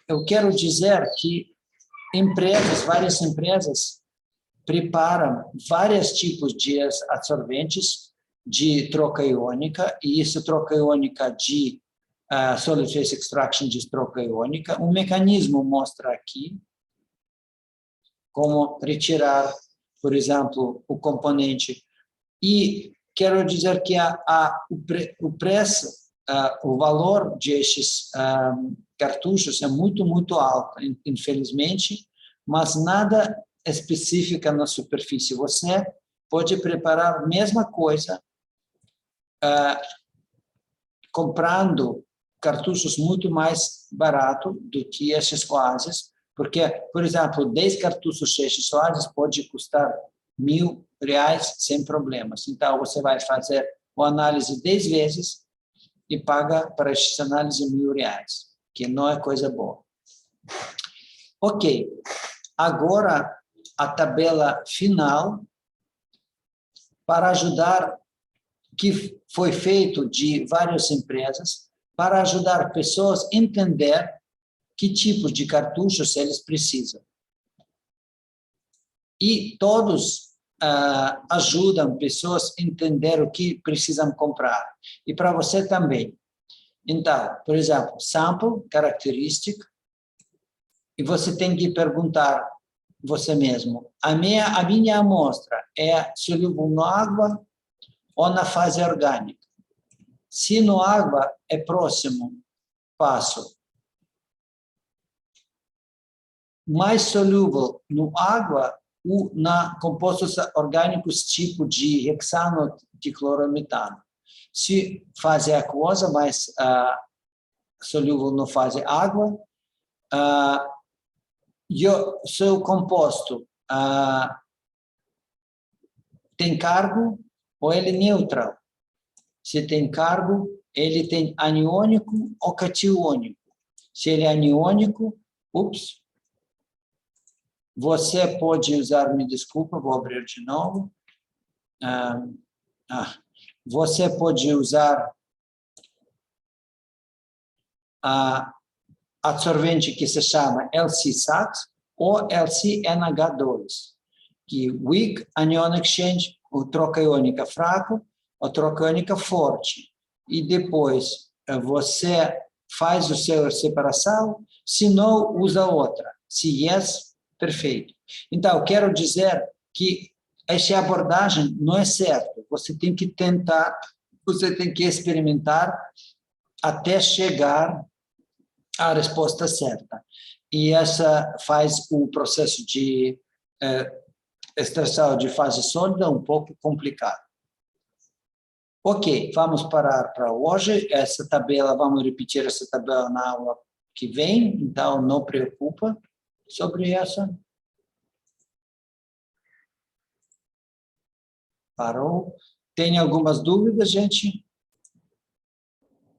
Eu quero dizer que várias empresas preparam vários tipos de absorventes de troca iônica, e isso troca iônica de solid phase extraction de troca iônica. Um mecanismo mostra aqui como retirar, por exemplo, o componente. E quero dizer que o preço, o valor destes cartuchos é muito, muito alto, infelizmente, mas nada específico na superfície. Você pode preparar a mesma coisa comprando cartuchos muito mais barato do que esses Oasis, porque, por exemplo, 10 cartuchos desses Oasis pode custar R$1.000 sem problemas. Então, você vai fazer uma análise 10 vezes e paga para essa análise R$1.000, que não é coisa boa. Ok, agora a tabela final para ajudar, que foi feito de várias empresas, para ajudar pessoas a entender que tipos de cartuchos eles precisam. E todos ajudam pessoas a entender o que precisam comprar. E para você também. Então, por exemplo, sample, característica, e você tem que perguntar você mesmo, a minha amostra é solúvel na água ou na fase orgânica? Se no água é próximo passo, mais solúvel no água ou na compostos orgânicos tipo de hexano de clorometano. Se fase aquosa, mais solúvel na fase água, seu composto tem cargo ou ele é neutral? Se tem cargo, ele tem aniônico ou catiônico. Se ele é aniônico, você pode usar, me desculpa, vou abrir de novo. Você pode usar absorvente que se chama LC-SAX ou LC-NH2, que weak anion exchange, ou troca iônica fraco, ou troca iônica forte. E depois você faz a sua separação, se não, usa outra. Se yes, perfeito. Então, quero dizer que essa abordagem não é certa. Você tem que tentar, você tem que experimentar até chegar à resposta certa. E essa faz o processo de extração de fase sólida um pouco complicado. Ok, vamos parar para hoje. Essa tabela, vamos repetir essa tabela na aula que vem, então não preocupa sobre essa. Parou? Tem algumas dúvidas, gente?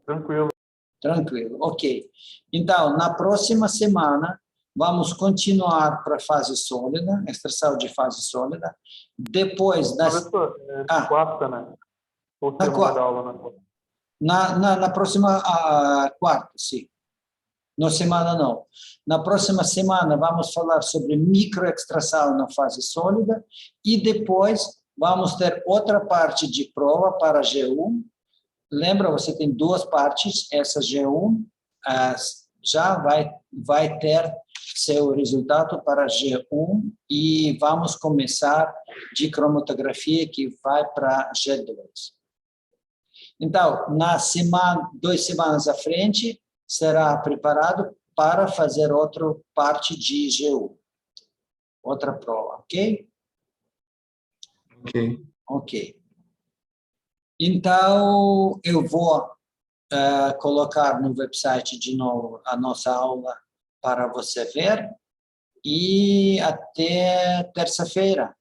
Tranquilo. Tranquilo, ok. Então, na próxima semana, Vamos continuar para a fase sólida, extração de fase sólida. Depois das... Professor, quarta, né? Ou segunda da aula na quarta? Na próxima quarta, sim. Na semana, não. Na próxima semana, vamos falar sobre microextração na fase sólida e depois vamos ter outra parte de prova para G1. Lembra, você tem duas partes. Essa G1 já vai ter seu resultado para G1 e vamos começar de cromatografia que vai para G2. Então, 2 semanas à frente, será preparado para fazer outra parte de G1. Outra prova, ok? Ok. Ok. Então, eu vou colocar no website de novo a nossa aula para você ver e até terça-feira.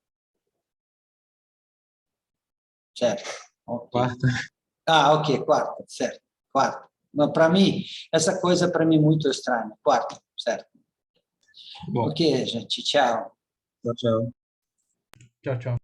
Certo? Okay. Quarta. Ok, quarta, certo. Quarta. Para mim, essa coisa para mim muito estranha. Quarta, certo? Bom. Ok, gente, tchau. Tchau, tchau. Tchau, tchau.